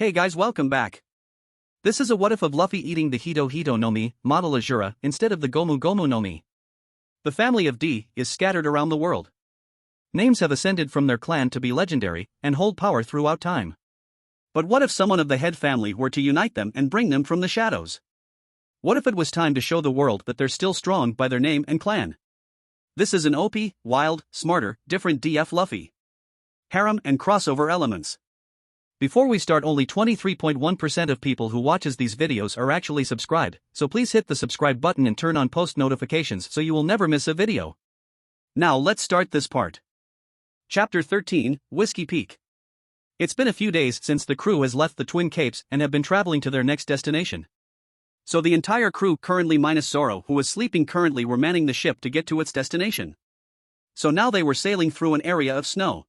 Hey guys, welcome back. This is a what if of Luffy eating the Hito no Mi, model Asura, instead of the Gomu no Mi. The family of D is scattered around the world. Names have ascended from their clan to be legendary and hold power throughout time. But what if someone of the head family were to unite them and bring them from the shadows? What if it was time to show the world that they're still strong by their name and clan? This is an OP, wild, smarter, different DF Luffy. Harem and crossover elements. Before we start, only 23.1% of people who watches these videos are actually subscribed, so please hit the subscribe button and turn on post notifications so you will never miss a video. Now let's start this part. Chapter 13, Whiskey Peak. It's been a few days since the crew has left the Twin Capes and have been traveling to their next destination. So the entire crew, currently minus Zoro, who is sleeping currently, were manning the ship to get to its destination. So now they were sailing through an area of snow.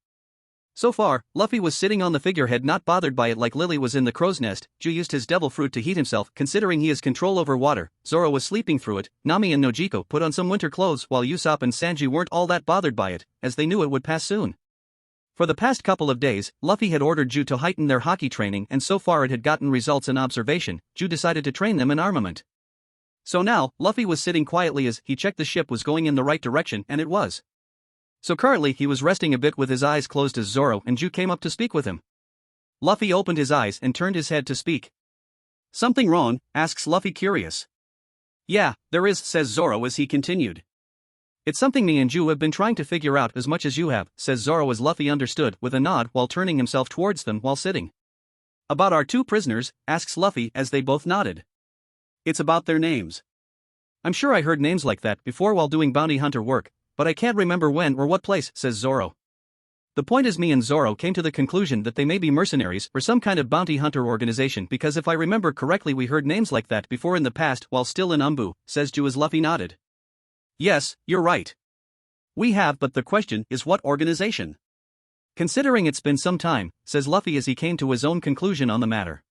So far, Luffy was sitting on the figurehead, not bothered by it like Lily was in the crow's nest. Ju used his devil fruit to heat himself, considering he has control over water. Zoro was sleeping through it. Nami and Nojiko put on some winter clothes, while Usopp and Sanji weren't all that bothered by it, as they knew it would pass soon. For the past couple of days, Luffy had ordered Ju to heighten their hockey training, and so far it had gotten results in observation. Ju decided to train them in armament. So now, Luffy was sitting quietly as he checked the ship was going in the right direction, and it was. So currently he was resting a bit with his eyes closed as Zoro and Ju came up to speak with him. Luffy opened his eyes and turned his head to speak. "Something wrong?" asks Luffy, curious. "Yeah, there is," says Zoro as he continued. "It's something me and Ju have been trying to figure out as much as you have," says Zoro as Luffy understood with a nod while turning himself towards them while sitting. "About our two prisoners?" asks Luffy as they both nodded. "It's about their names. I'm sure I heard names like that before while doing bounty hunter work, but I can't remember when or what place," says Zoro. "The point is, me and Zoro came to the conclusion that they may be mercenaries or some kind of bounty hunter organization, because if I remember correctly we heard names like that before in the past while still in Umbu," says Ju as Luffy nodded. "Yes, you're right. We have, but the question is what organization? Considering it's been some time," says Luffy as he came to his own conclusion on the matter.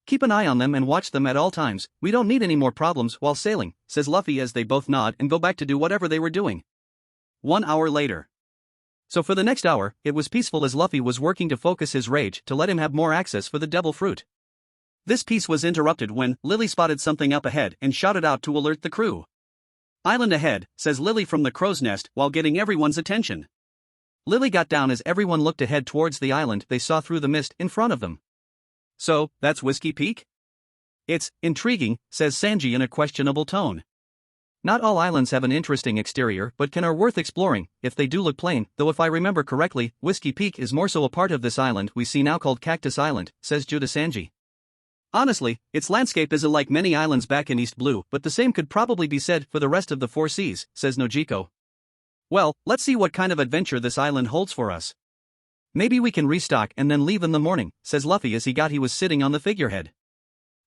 "Keep an eye on them and watch them at all times. We don't need any more problems while sailing," says Luffy as they both nod and go back to do whatever they were doing. 1 hour later. So for the next hour, it was peaceful as Luffy was working to focus his rage to let him have more access for the devil fruit. This peace was interrupted when Lily spotted something up ahead and shouted out to alert the crew. "Island ahead," says Lily from the crow's nest while getting everyone's attention. Lily got down as everyone looked ahead towards the island they saw through the mist in front of them. "So, that's Whiskey Peak?" "It's intriguing," says Sanji in a questionable tone. "Not all islands have an interesting exterior but are worth exploring, if they do look plain, though if I remember correctly, Whiskey Peak is more so a part of this island we see now called Cactus Island," says Ju to Sanji. "Honestly, its landscape isn't like many islands back in East Blue, but the same could probably be said for the rest of the Four Seas," says Nojiko. "Well, let's see what kind of adventure this island holds for us. Maybe we can restock and then leave in the morning," says Luffy as he was sitting on the figurehead.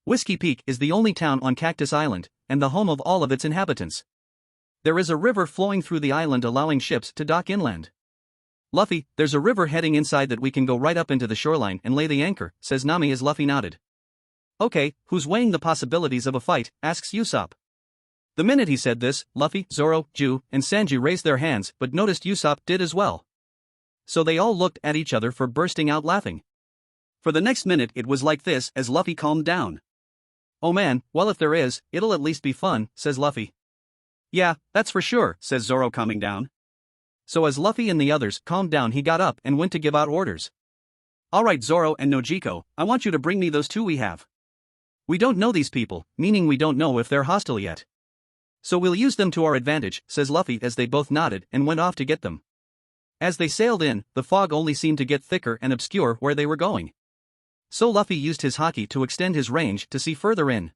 Whiskey Peak is the only town on Cactus Island, and the home of all of its inhabitants. There is a river flowing through the island allowing ships to dock inland. "Luffy, there's a river heading inside that we can go right up into the shoreline and lay the anchor," says Nami as Luffy nodded. "Okay, who's weighing the possibilities of a fight?" asks Usopp. The minute he said this, Luffy, Zoro, Ju, and Sanji raised their hands but noticed Usopp did as well. So they all looked at each other for bursting out laughing. For the next minute it was like this as Luffy calmed down. "Oh man, well if there is, it'll at least be fun," says Luffy. "Yeah, that's for sure," says Zoro, calming down. So as Luffy and the others calmed down, he got up and went to give out orders. "Alright Zoro and Nojiko, I want you to bring me those two we have. We don't know these people, meaning we don't know if they're hostile yet. So we'll use them to our advantage," says Luffy as they both nodded and went off to get them. As they sailed in, the fog only seemed to get thicker and obscure where they were going. So Luffy used his haki to extend his range to see further in.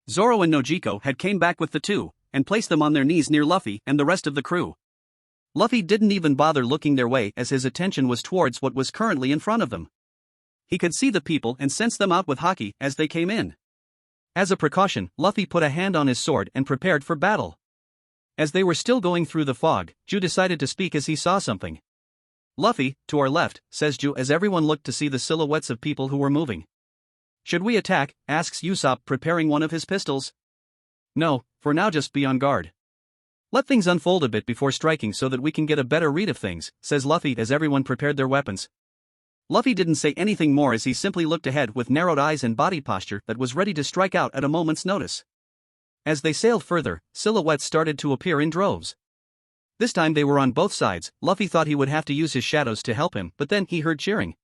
Zoro and Nojiko had came back with the two, and placed them on their knees near Luffy and the rest of the crew. Luffy didn't even bother looking their way as his attention was towards what was currently in front of them. He could see the people and sense them out with haki as they came in. As a precaution, Luffy put a hand on his sword and prepared for battle. As they were still going through the fog, Ju decided to speak as he saw something. "Luffy, to our left," says Ju as everyone looked to see the silhouettes of people who were moving. "Should we attack?" asks Usopp, preparing one of his pistols. "No, for now just be on guard. Let things unfold a bit before striking so that we can get a better read of things," says Luffy as everyone prepared their weapons. Luffy didn't say anything more as he simply looked ahead with narrowed eyes and body posture that was ready to strike out at a moment's notice. As they sailed further, silhouettes started to appear in droves. This time they were on both sides. Luffy thought he would have to use his shadows to help him, but then he heard cheering.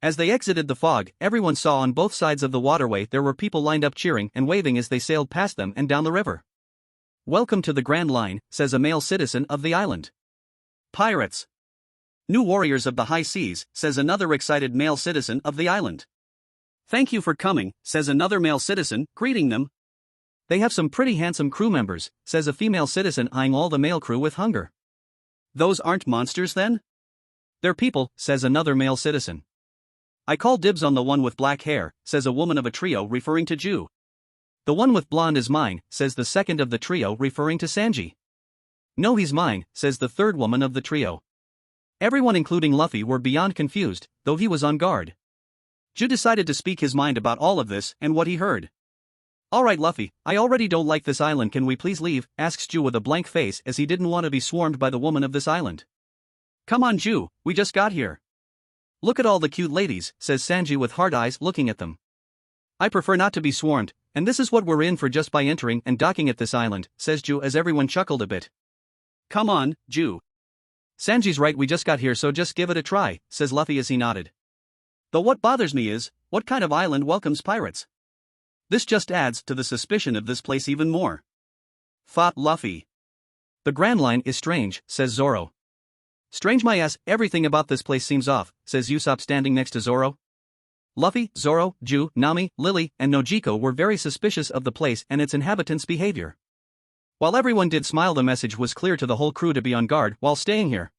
As they exited the fog, everyone saw on both sides of the waterway there were people lined up cheering and waving as they sailed past them and down the river. "Welcome to the Grand Line," says a male citizen of the island. "Pirates. New warriors of the high seas," says another excited male citizen of the island. "Thank you for coming," says another male citizen, greeting them. "They have some pretty handsome crew members," says a female citizen eyeing all the male crew with hunger. "Those aren't monsters then?" "They're people," says another male citizen. "I call dibs on the one with black hair," says a woman of a trio referring to Ju. "The one with blonde is mine," says the second of the trio referring to Sanji. "No, he's mine," says the third woman of the trio. Everyone including Luffy were beyond confused, though he was on guard. Ju decided to speak his mind about all of this and what he heard. "Alright Luffy, I already don't like this island, can we please leave?" asks Ju with a blank face as he didn't want to be swarmed by the woman of this island. "Come on Ju, we just got here." "Look at all the cute ladies," says Sanji with hard eyes looking at them. "I prefer not to be swarmed, and this is what we're in for just by entering and docking at this island," says Ju as everyone chuckled a bit. "Come on, Ju. Sanji's right, we just got here so just give it a try," says Luffy as he nodded. "Though what bothers me is, what kind of island welcomes pirates? This just adds to the suspicion of this place even more," thought Luffy. "The Grand Line is strange," says Zoro. "Strange my ass, everything about this place seems off," says Usopp standing next to Zoro. Luffy, Zoro, Ju, Nami, Lily, and Nojiko were very suspicious of the place and its inhabitants' behavior. While everyone did smile, the message was clear to the whole crew to be on guard while staying here.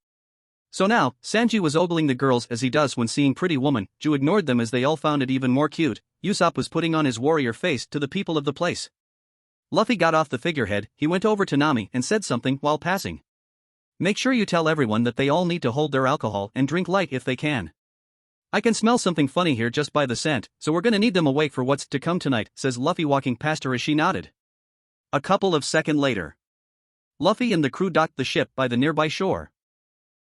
So now, Sanji was ogling the girls as he does when seeing pretty women. Ju ignored them as they all found it even more cute. Usopp was putting on his warrior face to the people of the place. Luffy got off the figurehead, he went over to Nami and said something while passing. "Make sure you tell everyone that they all need to hold their alcohol and drink light if they can. I can smell something funny here just by the scent, so we're gonna need them awake for what's to come tonight," says Luffy walking past her as she nodded. A couple of seconds later, Luffy and the crew docked the ship by the nearby shore.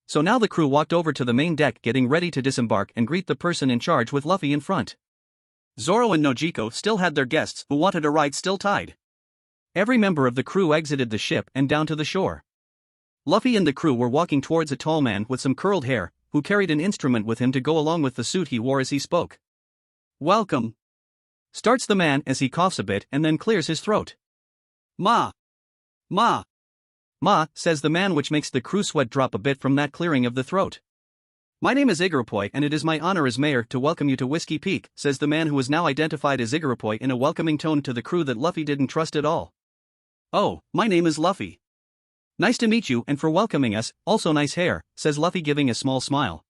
So now the crew walked over to the main deck getting ready to disembark and greet the person in charge with Luffy in front. Zoro and Nojiko still had their guests who wanted a ride still tied. Every member of the crew exited the ship and down to the shore. Luffy and the crew were walking towards a tall man with some curled hair, who carried an instrument with him to go along with the suit he wore as he spoke. "Welcome," starts the man as he coughs a bit and then clears his throat. "Ma. Ma. Ma," says the man, which makes the crew sweat drop a bit from that clearing of the throat. "My name is Igarupoy and it is my honor as mayor to welcome you to Whiskey Peak," says the man who was now identified as Igarupoy in a welcoming tone to the crew that Luffy didn't trust at all. "Oh, my name is Luffy. Nice to meet you and for welcoming us, also nice hair," says Luffy giving a small smile.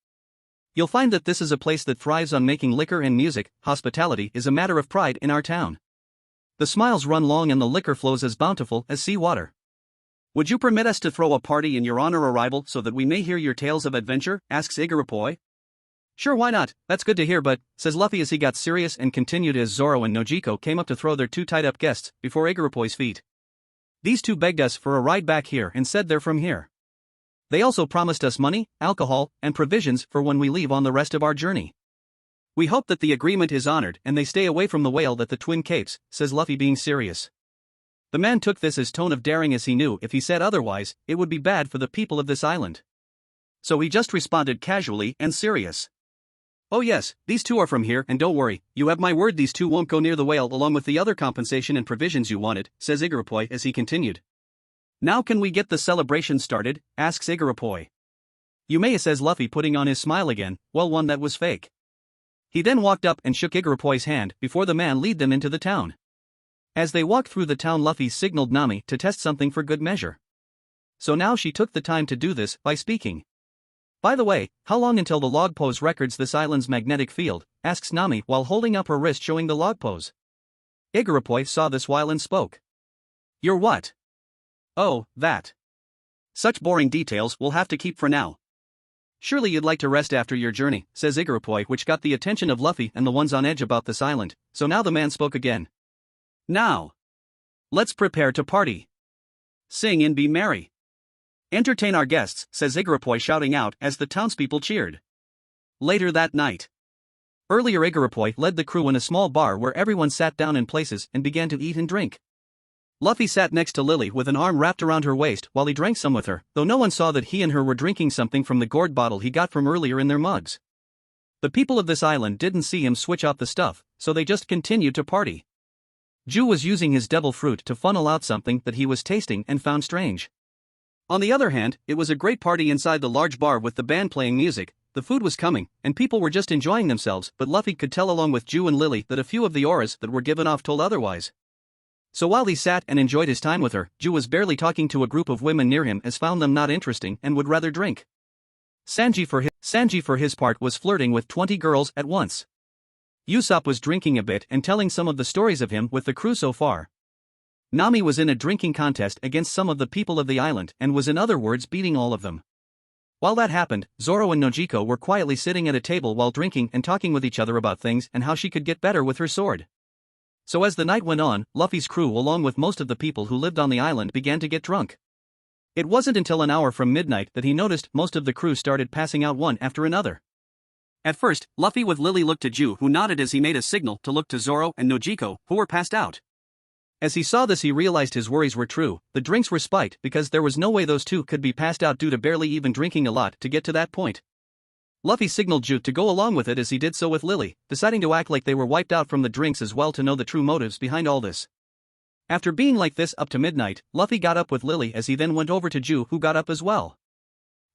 "You'll find that this is a place that thrives on making liquor and music. Hospitality is a matter of pride in our town. The smiles run long and the liquor flows as bountiful as sea water. Would you permit us to throw a party in your honor arrival so that we may hear your tales of adventure?" asks Igarupoy. "Sure, why not, that's good to hear, but," says Luffy as he got serious and continued as Zoro and Nojiko came up to throw their two tied up guests before Igarupoy's feet. "These two begged us for a ride back here and said they're from here. They also promised us money, alcohol, and provisions for when we leave on the rest of our journey. We hope that the agreement is honored and they stay away from the whale at the Twin Capes," says Luffy being serious. The man took this as tone of daring as he knew if he said otherwise, it would be bad for the people of this island. So he just responded casually and serious. "Oh yes, these two are from here and don't worry, you have my word these two won't go near the whale along with the other compensation and provisions you wanted," says Igarupoy as he continued. "Now can we get the celebration started?" asks Igarupoy. "You may," says Luffy putting on his smile again, well one that was fake. He then walked up and shook Igarupoy's hand before the man lead them into the town. As they walked through the town, Luffy signaled Nami to test something for good measure. So now she took the time to do this by speaking. "By the way, how long until the log pose records this island's magnetic field?" asks Nami while holding up her wrist showing the log pose. Igarupoy saw this while and spoke. "You're what?" "Oh, that. Such boring details we'll have to keep for now. Surely you'd like to rest after your journey," says Igarupoy, which got the attention of Luffy and the ones on edge about this island, so now the man spoke again. "Now, let's prepare to party. Sing and be merry. Entertain our guests," says Igarupoy shouting out as the townspeople cheered. Later that night. Earlier Igarappoi led the crew in a small bar where everyone sat down in places and began to eat and drink. Luffy sat next to Lily with an arm wrapped around her waist while he drank some with her, though no one saw that he and her were drinking something from the gourd bottle he got from earlier in their mugs. The people of this island didn't see him switch out the stuff, so they just continued to party. Ju was using his devil fruit to funnel out something that he was tasting and found strange. On the other hand, it was a great party inside the large bar with the band playing music, the food was coming, and people were just enjoying themselves, but Luffy could tell along with Ju and Lily that a few of the auras that were given off told otherwise. So while he sat and enjoyed his time with her, Ju was barely talking to a group of women near him as found them not interesting and would rather drink. Sanji for his part was flirting with 20 girls at once. Usopp was drinking a bit and telling some of the stories of him with the crew so far. Nami was in a drinking contest against some of the people of the island and was in other words beating all of them. While that happened, Zoro and Nojiko were quietly sitting at a table while drinking and talking with each other about things and how she could get better with her sword. So as the night went on, Luffy's crew along with most of the people who lived on the island began to get drunk. It wasn't until an hour from midnight that he noticed most of the crew started passing out one after another. At first, Luffy with Lily looked at Ju, who nodded as he made a signal to look to Zoro and Nojiko, who were passed out. As he saw this he realized his worries were true, the drinks were spiked because there was no way those two could be passed out due to barely even drinking a lot to get to that point. Luffy signaled Ju to go along with it as he did so with Lily, deciding to act like they were wiped out from the drinks as well to know the true motives behind all this. After being like this up to midnight, Luffy got up with Lily as he then went over to Ju, who got up as well.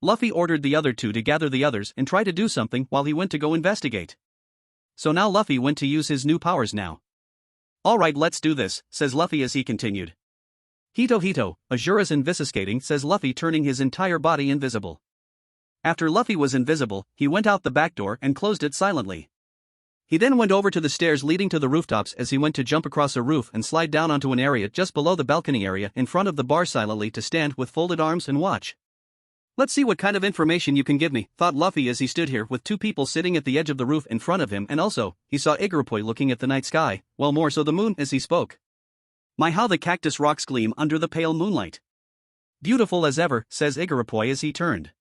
Luffy ordered the other two to gather the others and try to do something while he went to go investigate. So now Luffy went to use his new powers now. "Alright, let's do this," says Luffy as he continued. "Hito Hito, Asura's invisiscating," says Luffy turning his entire body invisible. After Luffy was invisible, he went out the back door and closed it silently. He then went over to the stairs leading to the rooftops as he went to jump across a roof and slide down onto an area just below the balcony area in front of the bar silently to stand with folded arms and watch. "Let's see what kind of information you can give me," thought Luffy as he stood here with two people sitting at the edge of the roof in front of him, and also, he saw Igarappoi looking at the night sky, well more so the moon as he spoke. "My how the cactus rocks gleam under the pale moonlight. Beautiful as ever," says Igarappoi as he turned.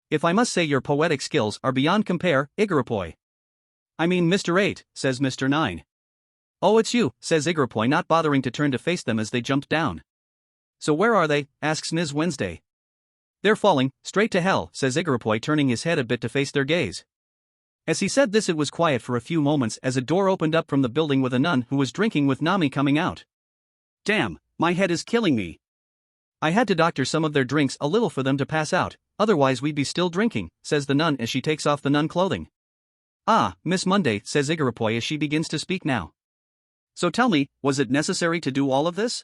"If I must say your poetic skills are beyond compare, Igarappoi." "I mean Mr. 8, says Mr. 9. "Oh it's you," says Igarappoi not bothering to turn to face them as they jumped down. "So where are they?" asks Ms. Wednesday. "They're falling, straight to hell," says Igarappoi turning his head a bit to face their gaze. As he said this it was quiet for a few moments as a door opened up from the building with a nun who was drinking with Nami coming out. "Damn, my head is killing me. I had to doctor some of their drinks a little for them to pass out, otherwise we'd be still drinking," says the nun as she takes off the nun clothing. "Ah, Miss Monday," says Igarappoi as she begins to speak now. "So tell me, was it necessary to do all of this?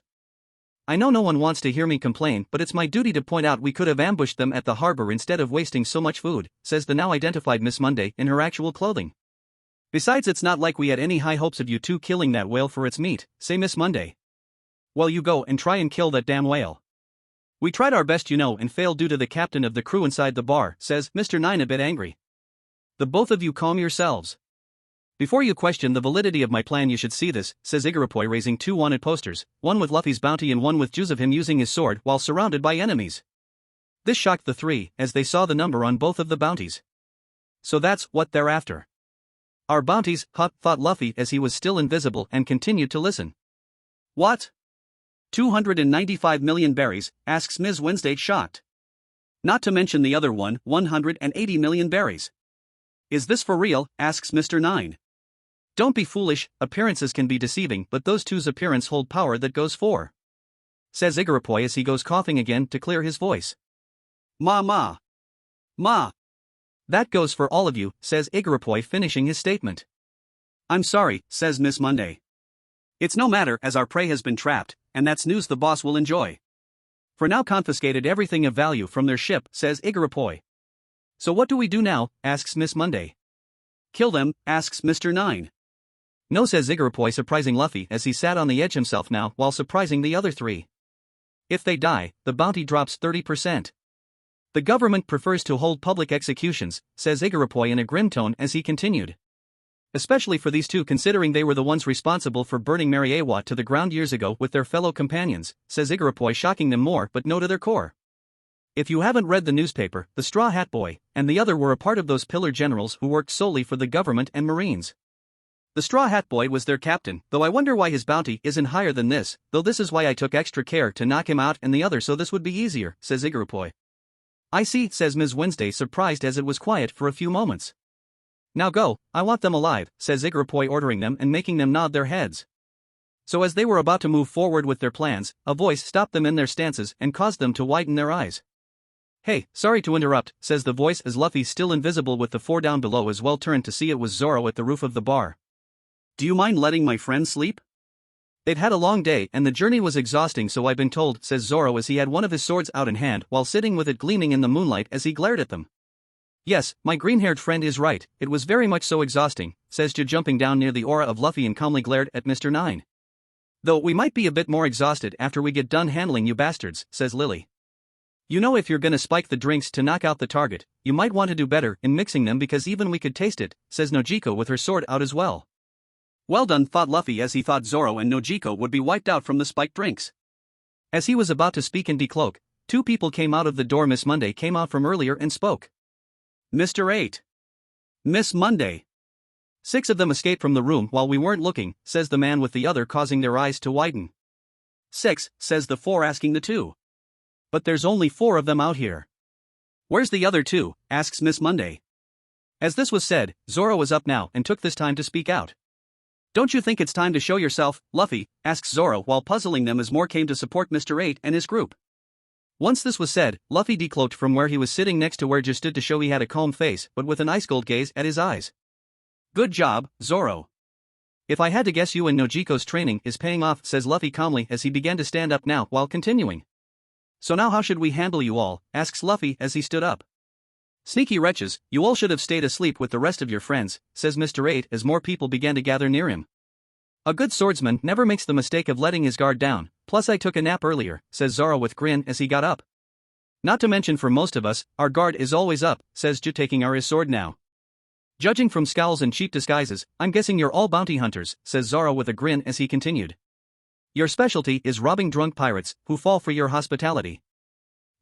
I know no one wants to hear me complain, but it's my duty to point out we could have ambushed them at the harbor instead of wasting so much food," says the now identified Miss Monday in her actual clothing. "Besides it's not like we had any high hopes of you two killing that whale for its meat," say Miss Monday. "Well you go and try and kill that damn whale. We tried our best you know and failed due to the captain of the crew inside the bar," says Mr. 9 a bit angry. "The both of you calm yourselves. Before you question the validity of my plan you should see this," says Igarappoi raising two wanted posters, one with Luffy's bounty and one with Juice of him using his sword while surrounded by enemies. This shocked the three as they saw the number on both of the bounties. "So that's what they're after. Our bounties, huh," thought Luffy as he was still invisible and continued to listen. "What? 295 million berries," asks Ms. Wednesday shocked. "Not to mention the other 180 million berries. Is this for real?" asks Mr. 9. "Don't be foolish, appearances can be deceiving but those two's appearance hold power that goes for," says Igarappoi as he goes coughing again to clear his voice. Ma. "That goes for all of you," says Igarappoi finishing his statement. "I'm sorry," says Miss Monday. "It's no matter as our prey has been trapped, and that's news the boss will enjoy. For now confiscated everything of value from their ship," says Igarappoi. "So what do we do now?" asks Miss Monday. "Kill them," asks Mr. 9. "No," says Igarappoi surprising Luffy as he sat on the edge himself now while surprising the other three. "If they die, the bounty drops 30%. The government prefers to hold public executions," says Igarappoi in a grim tone as he continued. "Especially for these two considering they were the ones responsible for burning Mariewa to the ground years ago with their fellow companions," says Igarappoi shocking them more but no to their core. If you haven't read the newspaper, the Straw Hat Boy and the other were a part of those pillar generals who worked solely for the government and Marines. The Straw Hat Boy was their captain, though I wonder why his bounty isn't higher than this, though this is why I took extra care to knock him out and the other so this would be easier, says Igarupoy. I see, says Ms. Wednesday, surprised as it was quiet for a few moments. Now go, I want them alive, says Igarupoy, ordering them and making them nod their heads. So as they were about to move forward with their plans, a voice stopped them in their stances and caused them to widen their eyes. Hey, sorry to interrupt, says the voice as Luffy, still invisible with the four down below as well, turned to see it was Zoro at the roof of the bar. Do you mind letting my friend sleep? They'd had a long day and the journey was exhausting, so I've been told, says Zoro as he had one of his swords out in hand while sitting with it gleaming in the moonlight as he glared at them. Yes, my green-haired friend is right, it was very much so exhausting, says Ju, jumping down near the aura of Luffy and calmly glared at Mr. 9. Though we might be a bit more exhausted after we get done handling you bastards, says Lily. You know, if you're gonna spike the drinks to knock out the target, you might want to do better in mixing them because even we could taste it, says Nojiko with her sword out as well. Well done, thought Luffy as he thought Zoro and Nojiko would be wiped out from the spiked drinks. As he was about to speak and decloak, two people came out of the door. Miss Monday came out from earlier and spoke. Mr. 8. Miss Monday. 6 of them escaped from the room while we weren't looking, says the man with the other, causing their eyes to widen. 6, says the 4, asking the 2. But there's only 4 of them out here. Where's the other 2, asks Miss Monday. As this was said, Zoro was up now and took this time to speak out. Don't you think it's time to show yourself, Luffy, asks Zoro while puzzling them as more came to support Mr. 8 and his group. Once this was said, Luffy decloaked from where he was sitting next to where Ju stood to show he had a calm face but with an ice-cold gaze at his eyes. Good job, Zoro. If I had to guess, you and Nojiko's training is paying off, says Luffy calmly as he began to stand up now while continuing. So now how should we handle you all, asks Luffy as he stood up. Sneaky wretches, you all should have stayed asleep with the rest of your friends, says Mr. 8 as more people began to gather near him. A good swordsman never makes the mistake of letting his guard down, plus I took a nap earlier, says Zoro with grin as he got up. Not to mention for most of us, our guard is always up, says Ju, taking his sword now. Judging from scowls and cheap disguises, I'm guessing you're all bounty hunters, says Zoro with a grin as he continued. Your specialty is robbing drunk pirates who fall for your hospitality.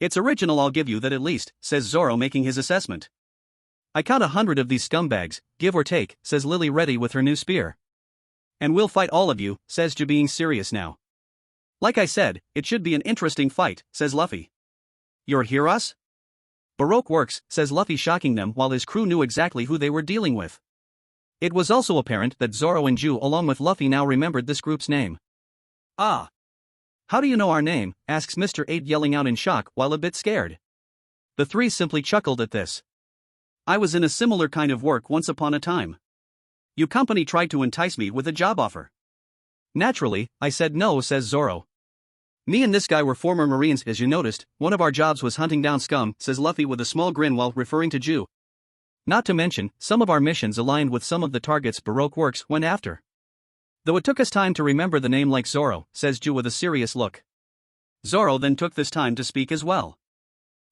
It's original, I'll give you that at least, says Zoro, making his assessment. I count 100 of these scumbags, give or take, says Lily, ready with her new spear. And we'll fight all of you, says Ju, being serious now. Like I said, it should be an interesting fight, says Luffy. You're hear us? Baroque works, says Luffy, shocking them while his crew knew exactly who they were dealing with. It was also apparent that Zoro and Ju along with Luffy now remembered this group's name. Ah. How do you know our name, asks Mr. 8, yelling out in shock while a bit scared. The 3 simply chuckled at this. I was in a similar kind of work once upon a time. Your company tried to entice me with a job offer. Naturally, I said no, says Zoro. Me and this guy were former Marines, as you noticed. One of our jobs was hunting down scum, says Luffy with a small grin while referring to Ju. Not to mention, some of our missions aligned with some of the targets Baroque Works went after. Though it took us time to remember the name, like Zoro, says Ju with a serious look. Zoro then took this time to speak as well.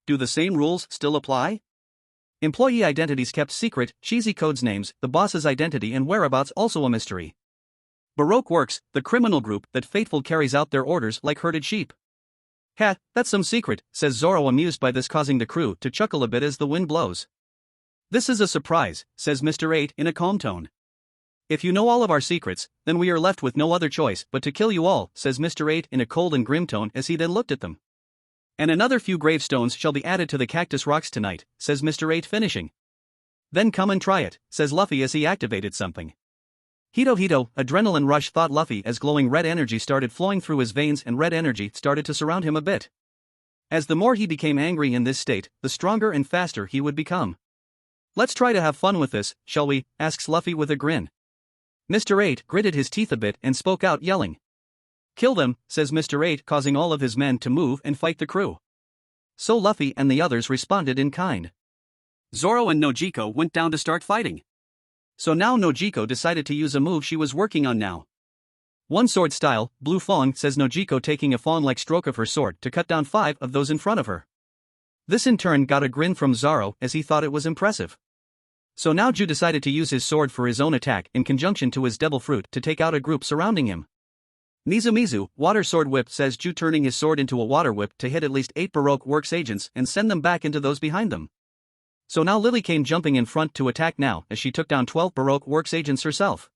Do the same rules still apply? Employee identities kept secret, cheesy codes names, the boss's identity and whereabouts also a mystery. Baroque Works, the criminal group that faithful carries out their orders like herded sheep. Ha, that's some secret, says Zoro, amused by this, causing the crew to chuckle a bit as the wind blows. This is a surprise, says Mr. 8 in a calm tone. If you know all of our secrets, then we are left with no other choice but to kill you all, says Mr. 8 in a cold and grim tone as he then looked at them. And another few gravestones shall be added to the cactus rocks tonight, says Mr. 8, finishing. Then come and try it, says Luffy as he activated something. Hito, adrenaline rush, thought Luffy as glowing red energy started flowing through his veins and red energy started to surround him a bit. As the more he became angry in this state, the stronger and faster he would become. Let's try to have fun with this, shall we, asks Luffy with a grin. Mr. 8 gritted his teeth a bit and spoke out, yelling. Kill them, says Mr. 8, causing all of his men to move and fight the crew. So Luffy and the others responded in kind. Zoro and Nojiko went down to start fighting. So now Nojiko decided to use a move she was working on now. One sword style, blue fawn, says Nojiko, taking a fawn-like stroke of her sword to cut down 5 of those in front of her. This in turn got a grin from Zoro as he thought it was impressive. So now Ju decided to use his sword for his own attack in conjunction to his devil fruit to take out a group surrounding him. Mizu, water sword whip, says Ju, turning his sword into a water whip to hit at least 8 Baroque Works agents and send them back into those behind them. So now Lily came jumping in front to attack now as she took down 12 Baroque Works agents herself.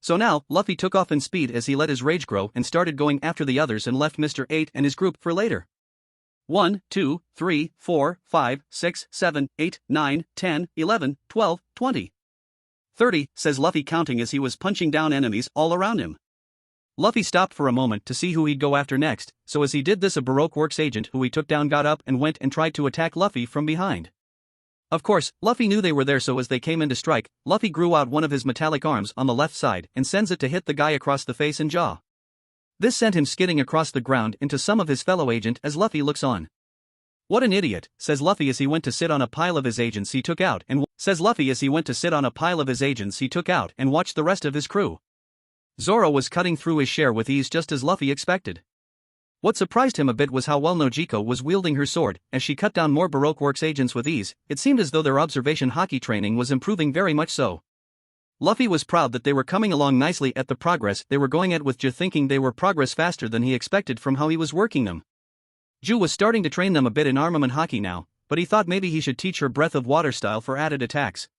So now, Luffy took off in speed as he let his rage grow and started going after the others and left Mr. 8 and his group for later. 1, 2, 3, 4, 5, 6, 7, 8, 9, 10, 11, 12, 20. 30, says Luffy, counting as he was punching down enemies all around him. Luffy stopped for a moment to see who he'd go after next, so as he did this, a Baroque Works agent who he took down got up and went and tried to attack Luffy from behind. Of course, Luffy knew they were there, so as they came in to strike, Luffy grew out one of his metallic arms on the left side and sends it to hit the guy across the face and jaw. This sent him skidding across the ground into some of his fellow agent as Luffy looks on. What an idiot, says Luffy as he went to sit on a pile of his agents he took out and watched the rest of his crew. Zoro was cutting through his share with ease, just as Luffy expected. What surprised him a bit was how well Nojiko was wielding her sword as she cut down more Baroque Works agents with ease. It seemed as though their observation haki training was improving very much so. Luffy was proud that they were coming along nicely at the progress they were going at, with Ju thinking they were progress faster than he expected from how he was working them. Ju was starting to train them a bit in armament haki now, but he thought maybe he should teach her breath of water style for added attacks.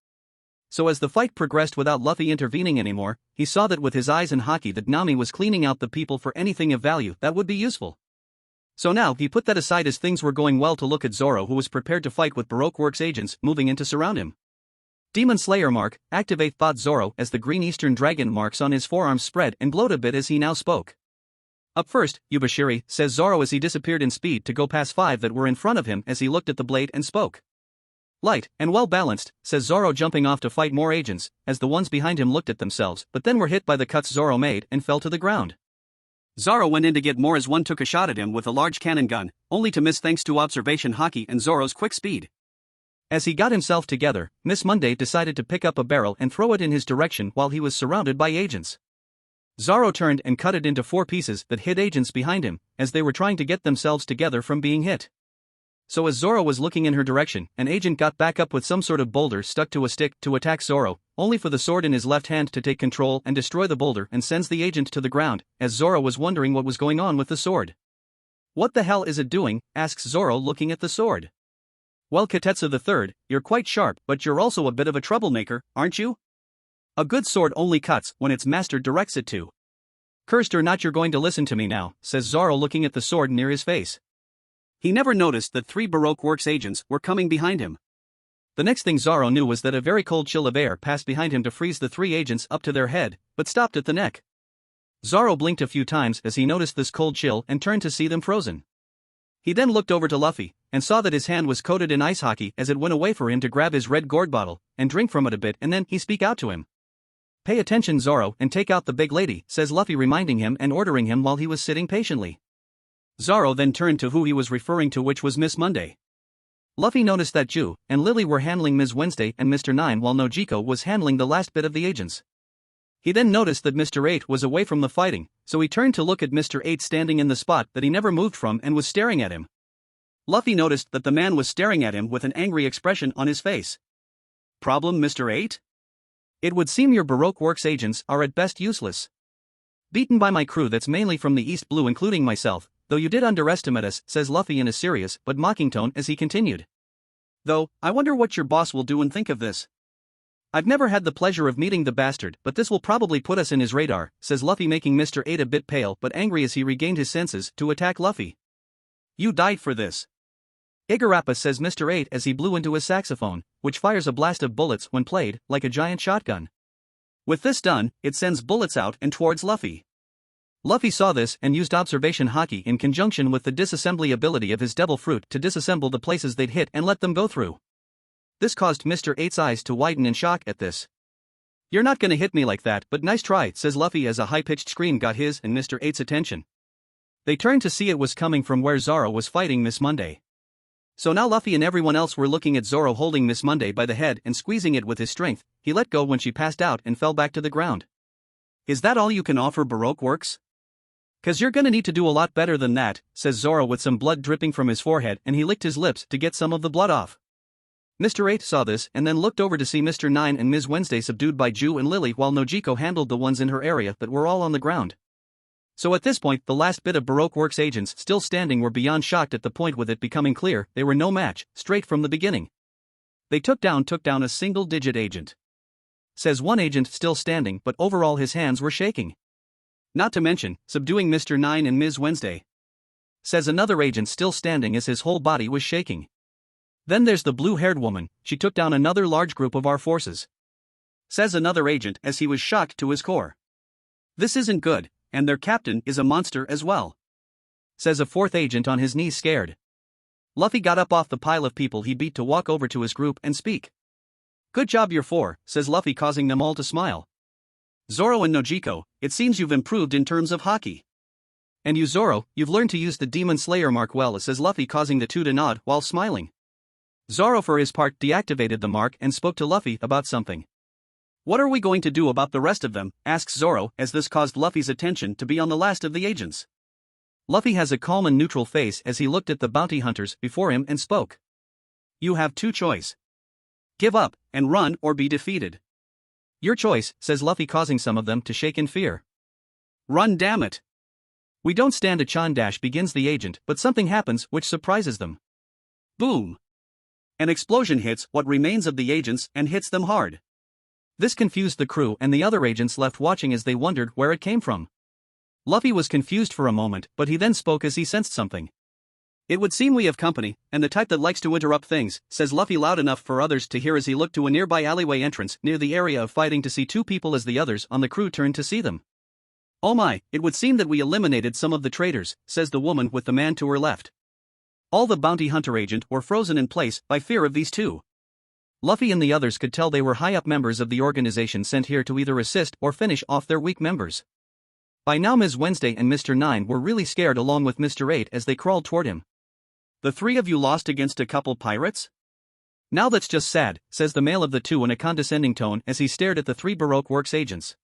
So as the fight progressed without Luffy intervening anymore, he saw that with his eyes and haki that Nami was cleaning out the people for anything of value that would be useful. So now he put that aside as things were going well to look at Zoro, who was prepared to fight with Baroque Works agents moving in to surround him. Demon Slayer mark, activate, thought Zoro as the green Eastern Dragon marks on his forearms spread and glowed a bit as he now spoke. Up first, Yubashiri, says Zoro as he disappeared in speed to go past 5 that were in front of him as he looked at the blade and spoke. Light and well balanced, says Zoro, jumping off to fight more agents, as the ones behind him looked at themselves but then were hit by the cuts Zoro made and fell to the ground. Zoro went in to get more as one took a shot at him with a large cannon gun, only to miss thanks to observation haki and Zoro's quick speed. As he got himself together, Miss Monday decided to pick up a barrel and throw it in his direction while he was surrounded by agents. Zoro turned and cut it into 4 pieces that hit agents behind him, as they were trying to get themselves together from being hit. So as Zoro was looking in her direction, an agent got back up with some sort of boulder stuck to a stick to attack Zoro, only for the sword in his left hand to take control and destroy the boulder and sends the agent to the ground, as Zoro was wondering what was going on with the sword. What the hell is it doing? Asks Zoro, looking at the sword. Well, Katetsu III, you're quite sharp, but you're also a bit of a troublemaker, aren't you? A good sword only cuts when its master directs it to. Cursed or not, you're going to listen to me now, says Zoro, looking at the sword near his face. He never noticed that 3 Baroque Works agents were coming behind him. The next thing Zoro knew was that a very cold chill of air passed behind him to freeze the 3 agents up to their head, but stopped at the neck. Zoro blinked a few times as he noticed this cold chill and turned to see them frozen. He then looked over to Luffy, and saw that his hand was coated in ice hockey as it went away for him to grab his red gourd bottle and drink from it a bit, and then he speak out to him. Pay attention, Zoro, and take out the big lady, says Luffy, reminding him and ordering him while he was sitting patiently. Zoro then turned to who he was referring to, which was Miss Monday. Luffy noticed that Ju and Lily were handling Ms. Wednesday and Mr. 9 while Nojiko was handling the last bit of the agents. He then noticed that Mr. 8 was away from the fighting, so he turned to look at Mr. 8 standing in the spot that he never moved from and was staring at him. Luffy noticed that the man was staring at him with an angry expression on his face. Problem, Mr. 8? It would seem your Baroque Works agents are at best useless. Beaten by my crew that's mainly from the East Blue, including myself, though you did underestimate us, says Luffy in a serious but mocking tone as he continued. Though, I wonder what your boss will do and think of this. I've never had the pleasure of meeting the bastard, but this will probably put us in his radar, says Luffy, making Mr. 8 a bit pale but angry as he regained his senses to attack Luffy. You died for this. Igarappa, says Mr. 8 as he blew into his saxophone, which fires a blast of bullets when played, like a giant shotgun. With this done, it sends bullets out and towards Luffy. Luffy saw this and used observation haki in conjunction with the disassembly ability of his devil fruit to disassemble the places they'd hit and let them go through. This caused Mr. 8's eyes to widen in shock at this. You're not gonna hit me like that, but nice try, says Luffy as a high-pitched scream got his and Mr. 8's attention. They turned to see it was coming from where Zoro was fighting Miss Monday. So now Luffy and everyone else were looking at Zoro holding Miss Monday by the head and squeezing it with his strength. He let go when she passed out and fell back to the ground. Is that all you can offer, Baroque Works? 'Cause you're gonna need to do a lot better than that, says Zoro with some blood dripping from his forehead, and he licked his lips to get some of the blood off. Mr. 8 saw this and then looked over to see Mr. 9 and Ms. Wednesday subdued by Ju and Lily while Nojiko handled the ones in her area that were all on the ground. So at this point the last bit of Baroque Works agents still standing were beyond shocked at the point with it becoming clear they were no match, straight from the beginning. They took down a single-digit agent. Says one agent still standing, but overall his hands were shaking. Not to mention, subduing Mr. 9 and Ms. Wednesday. Says another agent still standing as his whole body was shaking. Then there's the blue-haired woman, she took down another large group of our forces. Says another agent as he was shocked to his core. This isn't good, and their captain is a monster as well. Says a fourth agent on his knees scared. Luffy got up off the pile of people he beat to walk over to his group and speak. Good job you four, says Luffy, causing them all to smile. Zoro and Nojiko, it seems you've improved in terms of hockey. And you Zoro, you've learned to use the Demon Slayer mark well, says Luffy, causing the two to nod while smiling. Zoro for his part deactivated the mark and spoke to Luffy about something. What are we going to do about the rest of them, asks Zoro, as this caused Luffy's attention to be on the last of the agents. Luffy has a calm and neutral face as he looked at the bounty hunters before him and spoke. You have two choices. Give up, and run, or be defeated. Your choice, says Luffy, causing some of them to shake in fear. Run, damn it. We don't stand a chance, begins the agent, but something happens which surprises them. Boom. An explosion hits what remains of the agents and hits them hard. This confused the crew and the other agents left watching as they wondered where it came from. Luffy was confused for a moment, but he then spoke as he sensed something. It would seem we have company, and the type that likes to interrupt things, says Luffy loud enough for others to hear as he looked to a nearby alleyway entrance near the area of fighting to see two people as the others on the crew turned to see them. Oh my, it would seem that we eliminated some of the traitors, says the woman with the man to her left. All the bounty hunter agent were frozen in place by fear of these two. Luffy and the others could tell they were high-up members of the organization sent here to either assist or finish off their weak members. By now Ms. Wednesday and Mr. 9 were really scared along with Mr. 8 as they crawled toward him. The three of you lost against a couple pirates? Now that's just sad, says the male of the two in a condescending tone as he stared at the three Baroque Works agents.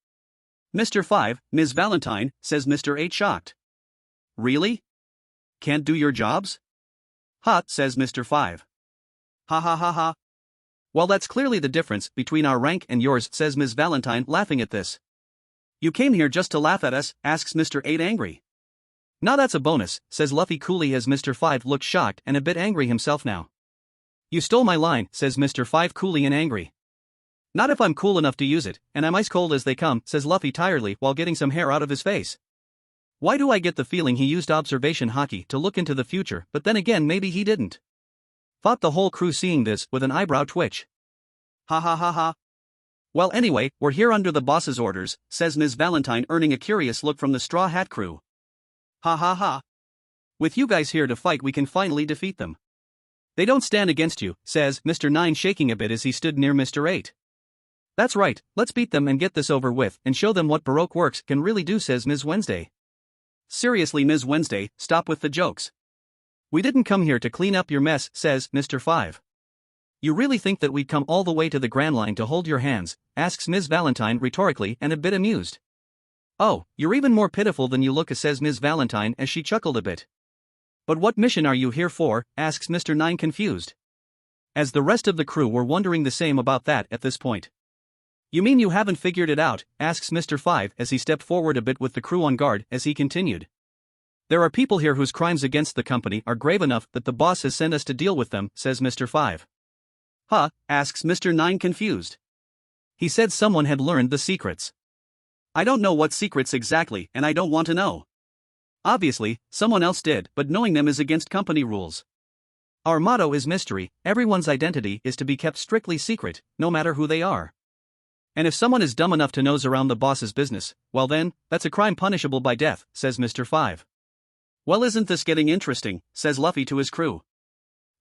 Mr. 5, Ms. Valentine, says Mr. 8 shocked. Really? Can't do your jobs? Ha, says Mr. 5. Ha ha ha ha. Well, that's clearly the difference between our rank and yours, says Ms. Valentine, laughing at this. You came here just to laugh at us, asks Mr. 8 angry. Now that's a bonus, says Luffy coolly as Mr. 5 looked shocked and a bit angry himself now. You stole my line, says Mr. 5 coolly and angry. Not if I'm cool enough to use it, and I'm ice cold as they come, says Luffy tiredly while getting some hair out of his face. Why do I get the feeling he used observation hockey to look into the future, but then again maybe he didn't? Thought the whole crew seeing this with an eyebrow twitch. Ha ha ha ha. Well anyway, we're here under the boss's orders, says Ms. Valentine, earning a curious look from the Straw Hat crew. Ha ha ha. With you guys here to fight we can finally defeat them. They don't stand against you, says Mr. 9 shaking a bit as he stood near Mr. 8. That's right, let's beat them and get this over with and show them what Baroque Works can really do, says Ms. Wednesday. Seriously Ms. Wednesday, stop with the jokes. We didn't come here to clean up your mess, says Mr. 5. You really think that we'd come all the way to the Grand Line to hold your hands, asks Ms. Valentine rhetorically and a bit amused. Oh, you're even more pitiful than you look, says Ms. Valentine as she chuckled a bit. But what mission are you here for, asks Mr. 9 confused. As the rest of the crew were wondering the same about that at this point. You mean you haven't figured it out, asks Mr. 5 as he stepped forward a bit with the crew on guard as he continued. There are people here whose crimes against the company are grave enough that the boss has sent us to deal with them, says Mr. 5. Huh, asks Mr. 9 confused. He said someone had learned the secrets. I don't know what secrets exactly and I don't want to know. Obviously, someone else did, but knowing them is against company rules. Our motto is mystery, everyone's identity is to be kept strictly secret, no matter who they are. And if someone is dumb enough to nose around the boss's business, well then, that's a crime punishable by death, says Mr. 5. Well isn't this getting interesting, says Luffy to his crew.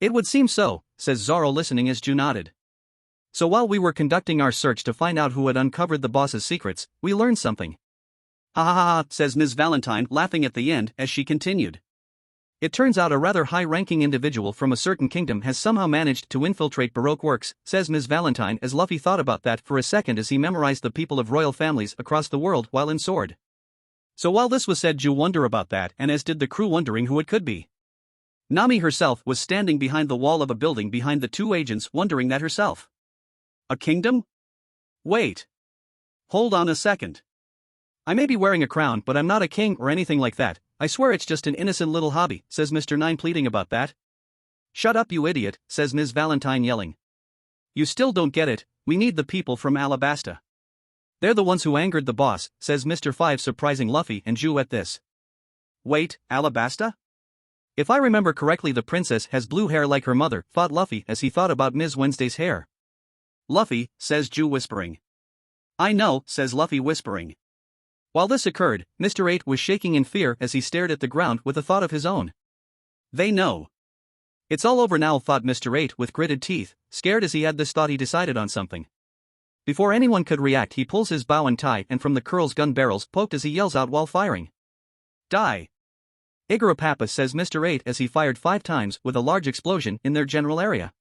It would seem so, says Zoro listening as Ju nodded. So while we were conducting our search to find out who had uncovered the boss's secrets, we learned something. Ha ha ha, says Ms. Valentine laughing at the end as she continued. It turns out a rather high-ranking individual from a certain kingdom has somehow managed to infiltrate Baroque Works, says Ms. Valentine as Luffy thought about that for a second as he memorized the people of royal families across the world while in Sword. So while this was said, Ju wondered about that and as did the crew wondering who it could be. Nami herself was standing behind the wall of a building behind the two agents wondering that herself. A kingdom? Wait. Hold on a second. I may be wearing a crown, but I'm not a king or anything like that. I swear it's just an innocent little hobby, says Mr. 9 pleading about that. Shut up, you idiot, says Ms. Valentine yelling. You still don't get it, we need the people from Alabasta. They're the ones who angered the boss, says Mr. 5, surprising Luffy and Ju at this. Wait, Alabasta? If I remember correctly, the princess has blue hair like her mother, thought Luffy as he thought about Ms. Wednesday's hair. Luffy, says Ju whispering. I know, says Luffy whispering. While this occurred, Mr. 8 was shaking in fear as he stared at the ground with a thought of his own. They know. It's all over now, thought Mr. 8 with gritted teeth. Scared as he had this thought, he decided on something. Before anyone could react, he pulls his bow and tie, and from the curls gun barrels poked as he yells out while firing. Die! Igorapapa, says Mr. 8 as he fired 5 times with a large explosion in their general area.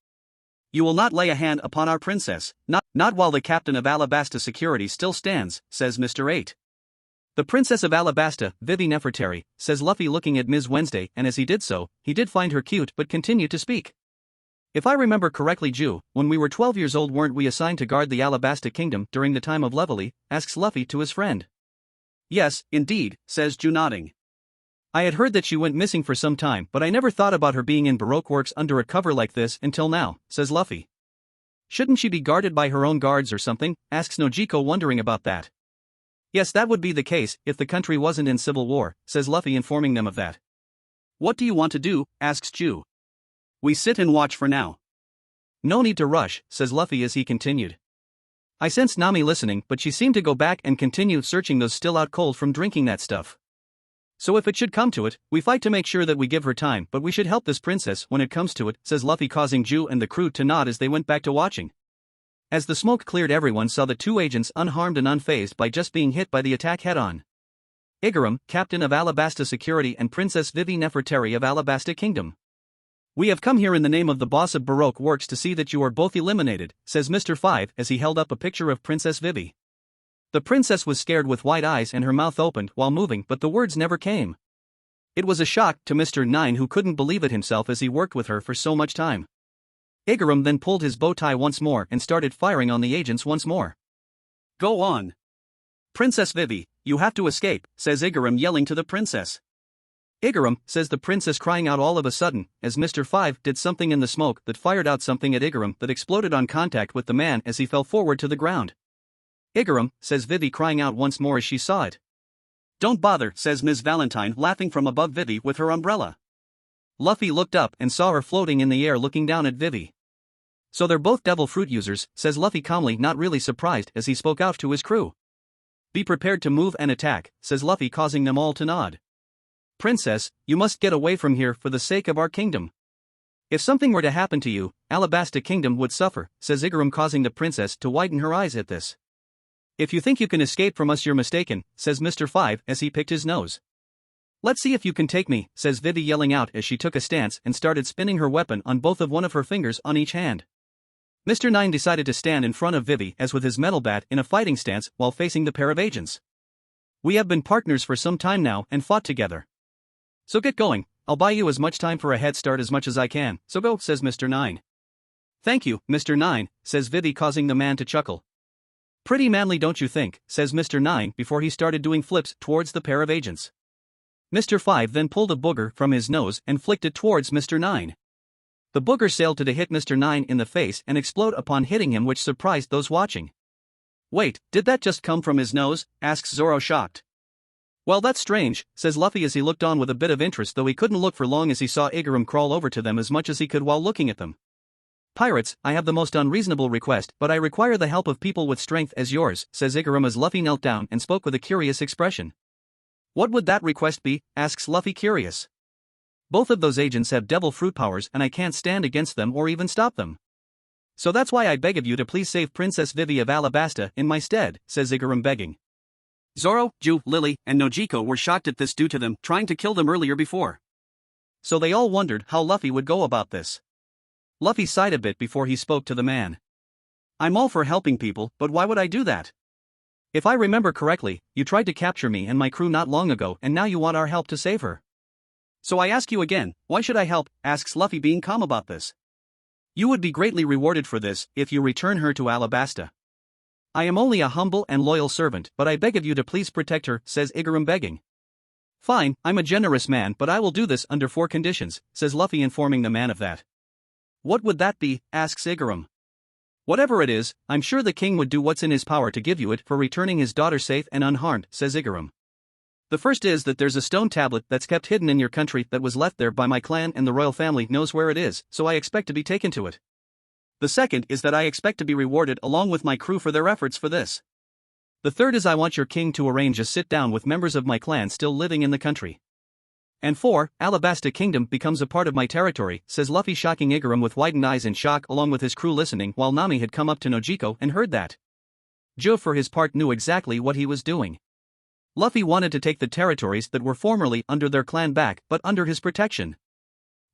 You will not lay a hand upon our princess, not while the captain of Alabasta security still stands, says Mr. 8. The princess of Alabasta, Vivi Nefertari, says Luffy looking at Ms. Wednesday, and as he did so, he did find her cute but continued to speak. If I remember correctly, Ju, when we were 12 years old weren't we assigned to guard the Alabasta kingdom during the time of Leveille, asks Luffy to his friend. Yes, indeed, says Ju nodding. I had heard that she went missing for some time, but I never thought about her being in Baroque works under a cover like this until now, says Luffy. Shouldn't she be guarded by her own guards or something, asks Nojiko, wondering about that. Yes, that would be the case if the country wasn't in civil war, says Luffy, informing them of that. What do you want to do, asks Ju. We sit and watch for now. No need to rush, says Luffy as he continued. I sensed Nami listening, but she seemed to go back and continue searching those still out cold from drinking that stuff. So if it should come to it, we fight to make sure that we give her time, but we should help this princess when it comes to it, says Luffy, causing Ju and the crew to nod as they went back to watching. As the smoke cleared, everyone saw the 2 agents unharmed and unfazed by just being hit by the attack head-on. Igaram, captain of Alabasta security, and Princess Vivi Nefertari of Alabasta Kingdom. We have come here in the name of the boss of Baroque Works to see that you are both eliminated, says Mr. 5 as he held up a picture of Princess Vivi. The princess was scared with wide eyes and her mouth opened while moving, but the words never came. It was a shock to Mr. 9, who couldn't believe it himself as he worked with her for so much time. Igaram then pulled his bow tie once more and started firing on the agents once more. Go on. Princess Vivi, you have to escape, says Igaram, yelling to the princess. Igaram, says the princess, crying out all of a sudden, as Mr. 5 did something in the smoke that fired out something at Igaram that exploded on contact with the man as he fell forward to the ground. Igaram, says Vivi, crying out once more as she saw it. Don't bother, says Ms. Valentine, laughing from above Vivi with her umbrella. Luffy looked up and saw her floating in the air looking down at Vivi. So they're both devil fruit users, says Luffy calmly, not really surprised as he spoke out to his crew. Be prepared to move and attack, says Luffy, causing them all to nod. Princess, you must get away from here for the sake of our kingdom. If something were to happen to you, Alabasta Kingdom would suffer, says Igaram, causing the princess to widen her eyes at this. If you think you can escape from us, you're mistaken, says Mr. 5 as he picked his nose. Let's see if you can take me, says Vivi, yelling out as she took a stance and started spinning her weapon on both of one of her fingers on each hand. Mr. 9 decided to stand in front of Vivi as with his metal bat in a fighting stance while facing the pair of agents. We have been partners for some time now and fought together. So get going, I'll buy you as much time for a head start as much as I can, so go, says Mr. 9. Thank you, Mr. 9, says Vivi, causing the man to chuckle. Pretty manly, don't you think, says Mr. 9 before he started doing flips towards the pair of agents. Mr. 5 then pulled a booger from his nose and flicked it towards Mr. 9. The booger sailed to hit Mr. 9 in the face and explode upon hitting him, which surprised those watching. Wait, did that just come from his nose? Asks Zoro, shocked. Well, that's strange, says Luffy as he looked on with a bit of interest, though he couldn't look for long as he saw Igaram crawl over to them as much as he could while looking at them. Pirates, I have the most unreasonable request, but I require the help of people with strength as yours, says Igaram as Luffy knelt down and spoke with a curious expression. What would that request be? Asks Luffy, curious. Both of those agents have devil fruit powers and I can't stand against them or even stop them. So that's why I beg of you to please save Princess Vivi of Alabasta in my stead, says Igaram, begging. Zoro, Ju, Lily, and Nojiko were shocked at this due to them trying to kill them earlier before. So they all wondered how Luffy would go about this. Luffy sighed a bit before he spoke to the man. I'm all for helping people, but why would I do that? If I remember correctly, you tried to capture me and my crew not long ago and now you want our help to save her. So I ask you again, why should I help? Asks Luffy, being calm about this. You would be greatly rewarded for this if you return her to Alabasta. I am only a humble and loyal servant, but I beg of you to please protect her, says Igaram begging. Fine, I'm a generous man, but I will do this under 4 conditions, says Luffy, informing the man of that. What would that be? Asks Igaram. Whatever it is, I'm sure the king would do what's in his power to give you it for returning his daughter safe and unharmed, says Igaram. The first is that there's a stone tablet that's kept hidden in your country that was left there by my clan, and the royal family knows where it is, so I expect to be taken to it. The second is that I expect to be rewarded along with my crew for their efforts for this. The third is I want your king to arrange a sit-down with members of my clan still living in the country. And 4, Alabasta Kingdom becomes a part of my territory, says Luffy, shocking Igaram with widened eyes in shock along with his crew listening while Nami had come up to Nojiko and heard that. Joe for his part knew exactly what he was doing. Luffy wanted to take the territories that were formerly under their clan back, but under his protection.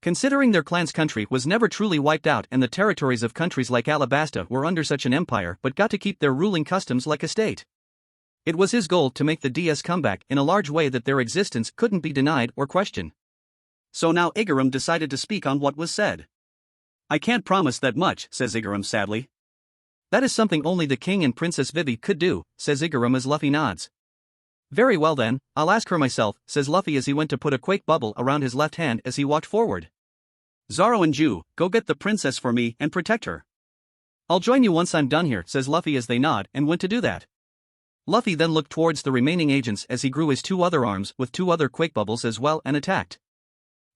Considering their clan's country was never truly wiped out and the territories of countries like Alabasta were under such an empire but got to keep their ruling customs like a state. It was his goal to make the DS come back in a large way that their existence couldn't be denied or questioned. So now Igaram decided to speak on what was said. I can't promise that much, says Igaram sadly. That is something only the king and Princess Vivi could do, says Igaram as Luffy nods. Very well then, I'll ask her myself, says Luffy as he went to put a quake bubble around his left hand as he walked forward. Zoro and Ju, go get the princess for me and protect her. I'll join you once I'm done here, says Luffy as they nod and went to do that. Luffy then looked towards the remaining agents as he grew his 2 other arms with 2 other quake bubbles as well and attacked.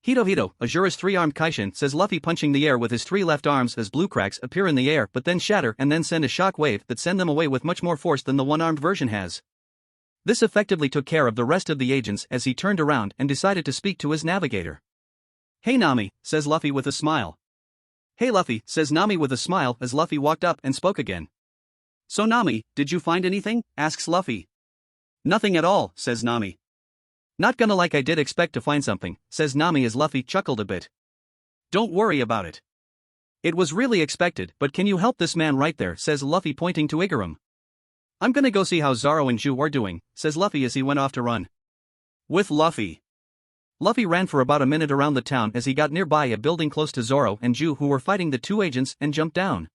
Hito, Asura's 3-armed Kaishin, says Luffy, punching the air with his 3 left arms as blue cracks appear in the air but then shatter and then send a shock wave that send them away with much more force than the 1-armed version has. This effectively took care of the rest of the agents as he turned around and decided to speak to his navigator. Hey Nami, says Luffy with a smile. Hey Luffy, says Nami with a smile as Luffy walked up and spoke again. So Nami, did you find anything? Asks Luffy. Nothing at all, says Nami. Not gonna like I did expect to find something, says Nami as Luffy chuckled a bit. Don't worry about it. It was really expected, but can you help this man right there, says Luffy pointing to Igaram. I'm gonna go see how Zoro and Ju are doing, says Luffy as he went off to run. With Luffy. Luffy ran for about a minute around the town as he got nearby a building close to Zoro and Ju who were fighting the 2 agents and jumped down.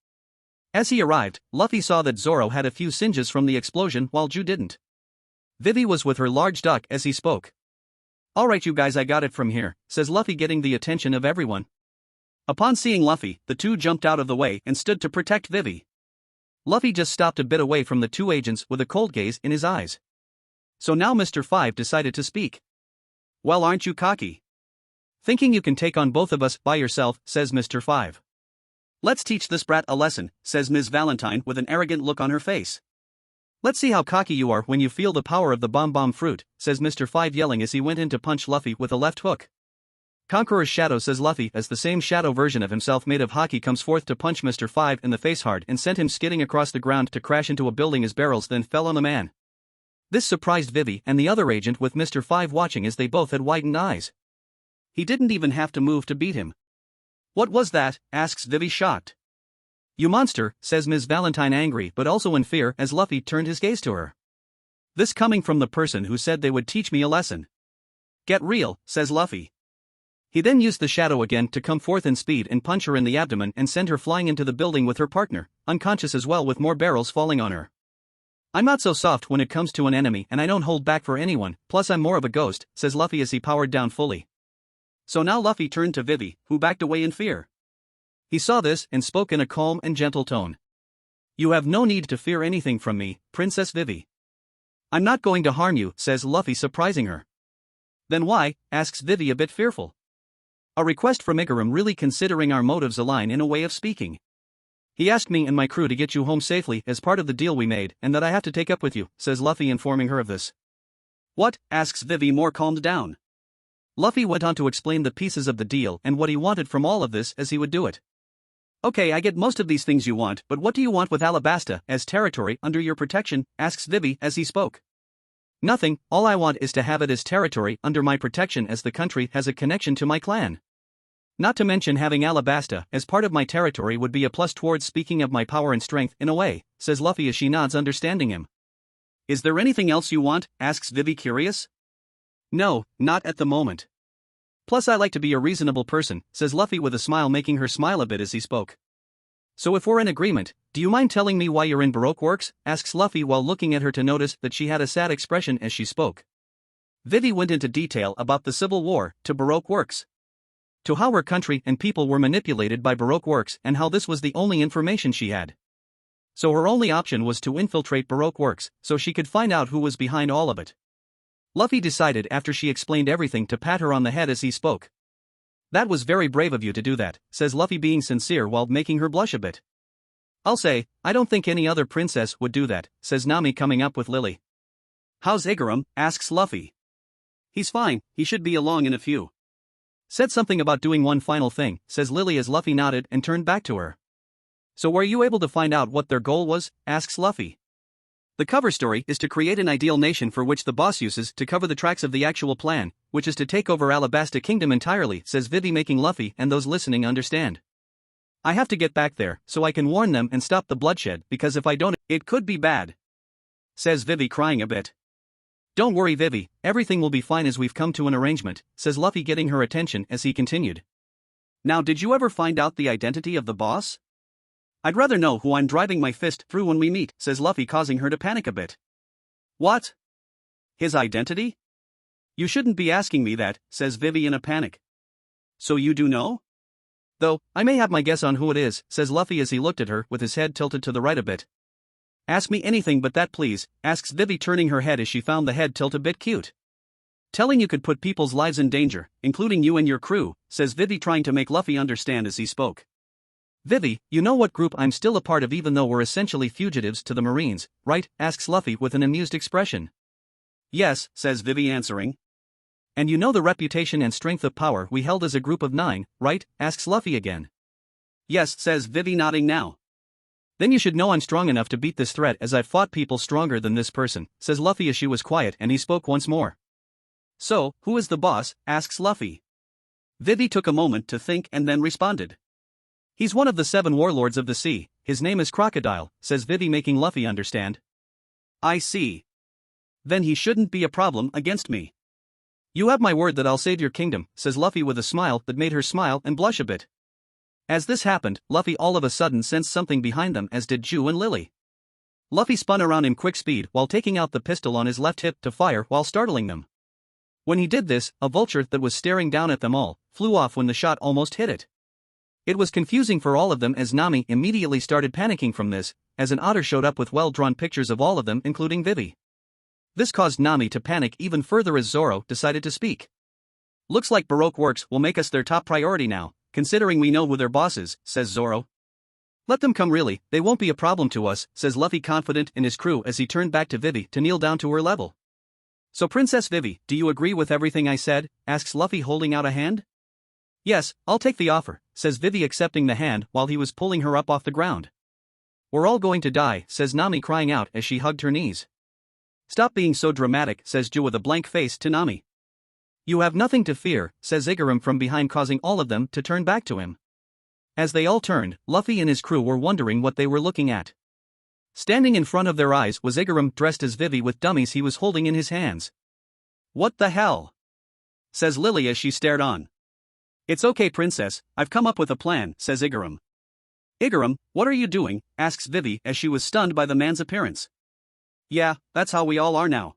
As he arrived, Luffy saw that Zoro had a few singes from the explosion while Ju didn't. Vivi was with her large duck as he spoke. Alright you guys, I got it from here, says Luffy, getting the attention of everyone. Upon seeing Luffy, the 2 jumped out of the way and stood to protect Vivi. Luffy just stopped a bit away from the 2 agents with a cold gaze in his eyes. So now Mr. 5 decided to speak. Well, aren't you cocky? Thinking you can take on both of us by yourself, says Mr. 5. Let's teach this brat a lesson, says Ms. Valentine with an arrogant look on her face. Let's see how cocky you are when you feel the power of the bomb fruit, says Mr. 5, yelling as he went in to punch Luffy with a left hook. Conqueror's Shadow, says Luffy as the same shadow version of himself made of hockey comes forth to punch Mr. 5 in the face hard and sent him skidding across the ground to crash into a building as barrels then fell on the man. This surprised Vivi and the other agent with Mr. 5 watching as they both had widened eyes. He didn't even have to move to beat him. What was that? Asks Vivi, shocked. You monster, says Ms. Valentine, angry but also in fear as Luffy turned his gaze to her. This coming from the person who said they would teach me a lesson. Get real, says Luffy. He then used the shadow again to come forth in speed and punch her in the abdomen and send her flying into the building with her partner, unconscious as well with more barrels falling on her. I'm not so soft when it comes to an enemy and I don't hold back for anyone, plus I'm more of a ghost, says Luffy as he powered down fully. So now Luffy turned to Vivi, who backed away in fear. He saw this and spoke in a calm and gentle tone. You have no need to fear anything from me, Princess Vivi. I'm not going to harm you, says Luffy, surprising her. Then why? Asks Vivi, a bit fearful. A request from Igaram, really considering our motives align in a way of speaking. He asked me and my crew to get you home safely as part of the deal we made and that I have to take up with you, says Luffy, informing her of this. What? Asks Vivi, more calmed down. Luffy went on to explain the pieces of the deal and what he wanted from all of this as he would do it. Okay, I get most of these things you want, but what do you want with Alabasta as territory under your protection? Asks Vivi as he spoke. Nothing, all I want is to have it as territory under my protection as the country has a connection to my clan. Not to mention having Alabasta as part of my territory would be a plus towards speaking of my power and strength in a way, says Luffy as she nods, understanding him. Is there anything else you want? Asks Vivi, curious. No, not at the moment. Plus I like to be a reasonable person, says Luffy with a smile, making her smile a bit as he spoke. So if we're in agreement, do you mind telling me why you're in Baroque works? Asks Luffy while looking at her to notice that she had a sad expression as she spoke. Vivi went into detail about the Civil War, to Baroque works, to how her country and people were manipulated by Baroque works and how this was the only information she had. So her only option was to infiltrate Baroque works, so she could find out who was behind all of it. Luffy decided after she explained everything to pat her on the head as he spoke. That was very brave of you to do that, says Luffy being sincere while making her blush a bit. I'll say, I don't think any other princess would do that, says Nami coming up with Lily. How's Igaram? Asks Luffy. He's fine, he should be along in a few. Said something about doing one final thing, says Lily as Luffy nodded and turned back to her. So were you able to find out what their goal was? Asks Luffy. The cover story is to create an ideal nation for which the boss uses to cover the tracks of the actual plan, which is to take over Alabasta Kingdom entirely, says Vivi, making Luffy and those listening understand. I have to get back there so I can warn them and stop the bloodshed, because if I don't, it could be bad, says Vivi, crying a bit. Don't worry Vivi, everything will be fine as we've come to an arrangement, says Luffy, getting her attention as he continued. Now did you ever find out the identity of the boss? I'd rather know who I'm driving my fist through when we meet, says Luffy, causing her to panic a bit. What? His identity? You shouldn't be asking me that, says Vivi in a panic. So you do know? Though, I may have my guess on who it is, says Luffy as he looked at her with his head tilted to the right a bit. Ask me anything but that please, asks Vivi, turning her head as she found the head tilt a bit cute. Telling you could put people's lives in danger, including you and your crew, says Vivi, trying to make Luffy understand as he spoke. Vivi, you know what group I'm still a part of even though we're essentially fugitives to the Marines, right? Asks Luffy with an amused expression. Yes, says Vivi, answering. And you know the reputation and strength of power we held as a group of 9, right? Asks Luffy again. Yes, says Vivi, nodding now. Then you should know I'm strong enough to beat this threat, as I've fought people stronger than this person, says Luffy as she was quiet and he spoke once more. So, who is the boss? Asks Luffy. Vivi took a moment to think and then responded. He's one of the 7 warlords of the sea, his name is Crocodile, says Vivi, making Luffy understand. I see. Then he shouldn't be a problem against me. You have my word that I'll save your kingdom, says Luffy with a smile that made her smile and blush a bit. As this happened, Luffy all of a sudden sensed something behind them, as did Ju and Lily. Luffy spun around in quick speed while taking out the pistol on his left hip to fire while startling them. When he did this, a vulture that was staring down at them all flew off when the shot almost hit it. It was confusing for all of them as Nami immediately started panicking from this, as an otter showed up with well-drawn pictures of all of them including Vivi. This caused Nami to panic even further as Zoro decided to speak. Looks like Baroque works will make us their top priority now, considering we know who their boss is, says Zoro. Let them come, really, they won't be a problem to us, says Luffy, confident in his crew as he turned back to Vivi to kneel down to her level. So Princess Vivi, do you agree with everything I said? Asks Luffy, holding out a hand. Yes, I'll take the offer, says Vivi, accepting the hand while he was pulling her up off the ground. We're all going to die, says Nami, crying out as she hugged her knees. Stop being so dramatic, says Ju with a blank face to Nami. You have nothing to fear, says Igaram from behind, causing all of them to turn back to him. As they all turned, Luffy and his crew were wondering what they were looking at. Standing in front of their eyes was Igaram, dressed as Vivi with dummies he was holding in his hands. What the hell? Says Lily as she stared on. It's okay princess, I've come up with a plan, says Igaram. Igaram, what are you doing? Asks Vivi as she was stunned by the man's appearance. Yeah, that's how we all are now.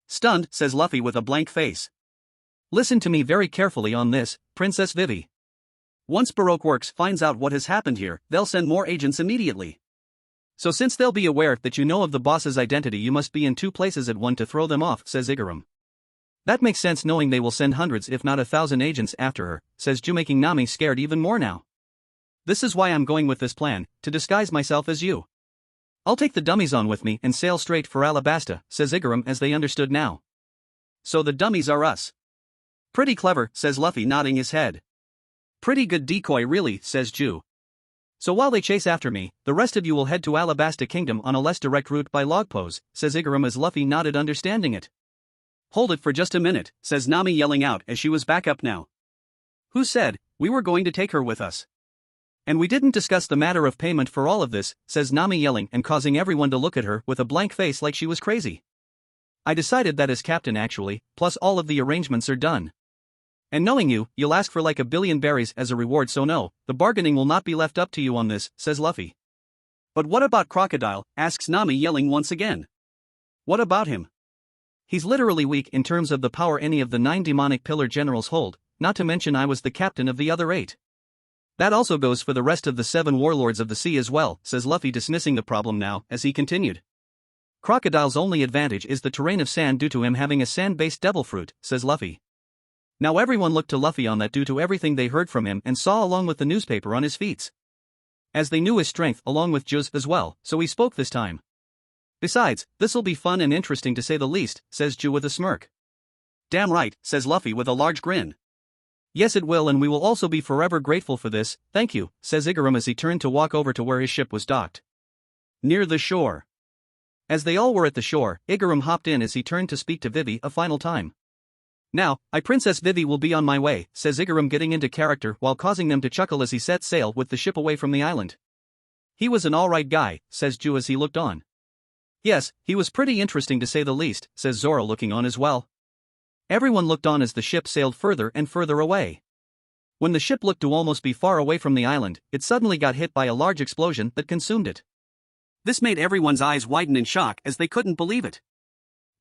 Stunned, says Luffy with a blank face. Listen to me very carefully on this, Princess Vivi. Once Baroque Works finds out what has happened here, they'll send more agents immediately. So since they'll be aware that you know of the boss's identity, you must be in 2 places at one to throw them off, says Igaram. That makes sense, knowing they will send hundreds if not 1,000 agents after her, says Ju, making Nami scared even more now. This is why I'm going with this plan, to disguise myself as you. I'll take the dummies on with me and sail straight for Alabasta, says Igaram as they understood now. So the dummies are us. Pretty clever, says Luffy, nodding his head. Pretty good decoy really, says Ju. So while they chase after me, the rest of you will head to Alabasta Kingdom on a less direct route by log pose, says Igaram as Luffy nodded, understanding it. Hold it for just a minute, says Nami, yelling out as she was back up now. Who said we were going to take her with us? And we didn't discuss the matter of payment for all of this, says Nami, yelling and causing everyone to look at her with a blank face like she was crazy. I decided that as captain actually, plus all of the arrangements are done. And knowing you, you'll ask for like a billion berries as a reward, so no, the bargaining will not be left up to you on this, says Luffy. But what about Crocodile, asks Nami, yelling once again. What about him? He's literally weak in terms of the power any of the 9 demonic pillar generals hold, not to mention I was the captain of the other 8. That also goes for the rest of the 7 warlords of the sea as well, says Luffy, dismissing the problem now, as he continued. Crocodile's only advantage is the terrain of sand due to him having a sand-based devil fruit, says Luffy. Now everyone looked to Luffy on that due to everything they heard from him and saw along with the newspaper on his feats. As they knew his strength along with Ju's as well, so he spoke this time. Besides, this'll be fun and interesting to say the least, says Ju with a smirk. Damn right, says Luffy with a large grin. Yes it will, and we will also be forever grateful for this, thank you, says Igaram as he turned to walk over to where his ship was docked. Near the shore. As they all were at the shore, Igaram hopped in as he turned to speak to Vivi a final time. Now, Princess Vivi will be on my way, says Igaram, getting into character while causing them to chuckle as he set sail with the ship away from the island. He was an alright guy, says Ju as he looked on. Yes, he was pretty interesting to say the least, says Zoro, looking on as well. Everyone looked on as the ship sailed further and further away. When the ship looked to almost be far away from the island, it suddenly got hit by a large explosion that consumed it. This made everyone's eyes widen in shock as they couldn't believe it.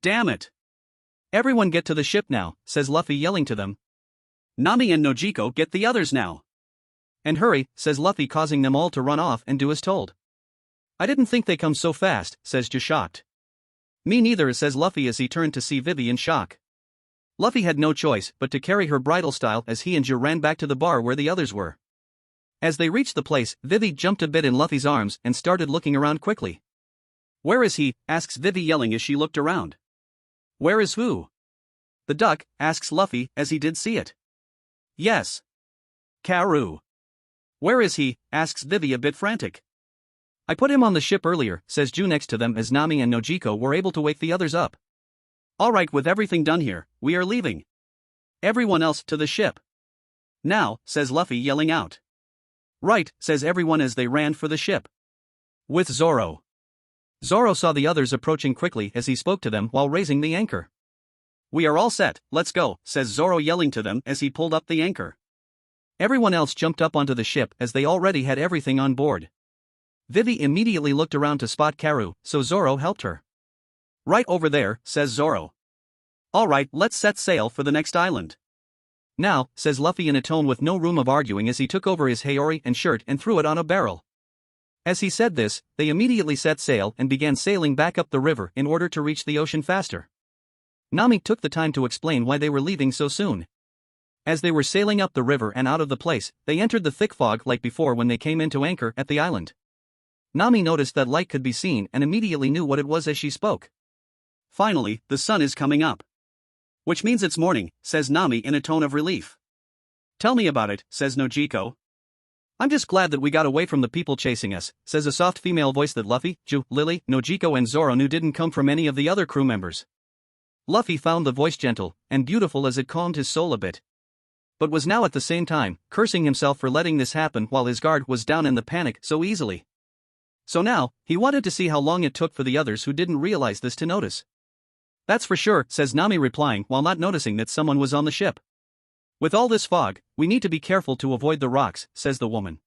Damn it! Everyone get to the ship now, says Luffy, yelling to them. Nami and Nojiko, get the others now. And hurry, says Luffy, causing them all to run off and do as told. I didn't think they come so fast, says Ju, shocked. Me neither, says Luffy as he turned to see Vivi in shock. Luffy had no choice but to carry her bridal style as he and Ju ran back to the bar where the others were. As they reached the place, Vivi jumped a bit in Luffy's arms and started looking around quickly. Where is he? Asks Vivi, yelling as she looked around. Where is who? The duck, asks Luffy as he did see it. Yes. Karoo. Where is he? Asks Vivi, a bit frantic. I put him on the ship earlier, says Ju next to them as Nami and Nojiko were able to wake the others up. Alright, with everything done here, we are leaving. Everyone else to the ship. Now, says Luffy, yelling out. Right, says everyone as they ran for the ship. With Zoro. Zoro saw the others approaching quickly as he spoke to them while raising the anchor. We are all set, let's go, says Zoro, yelling to them as he pulled up the anchor. Everyone else jumped up onto the ship as they already had everything on board. Vivi immediately looked around to spot Karoo, so Zoro helped her. Right over there, says Zoro. Alright, let's set sail for the next island. Now, says Luffy in a tone with no room of arguing as he took over his Haori and shirt and threw it on a barrel. As he said this, they immediately set sail and began sailing back up the river in order to reach the ocean faster. Nami took the time to explain why they were leaving so soon. As they were sailing up the river and out of the place, they entered the thick fog like before when they came into anchor at the island. Nami noticed that light could be seen and immediately knew what it was as she spoke. Finally, the sun is coming up. Which means it's morning, says Nami in a tone of relief. Tell me about it, says Nojiko. I'm just glad that we got away from the people chasing us, says a soft female voice that Luffy, Ju, Lily, Nojiko and Zoro knew didn't come from any of the other crew members. Luffy found the voice gentle and beautiful as it calmed his soul a bit. But was now at the same time cursing himself for letting this happen while his guard was down in the panic so easily. So now, he wanted to see how long it took for the others who didn't realize this to notice. That's for sure, says Nami, replying while not noticing that someone was on the ship. With all this fog, we need to be careful to avoid the rocks, says the woman.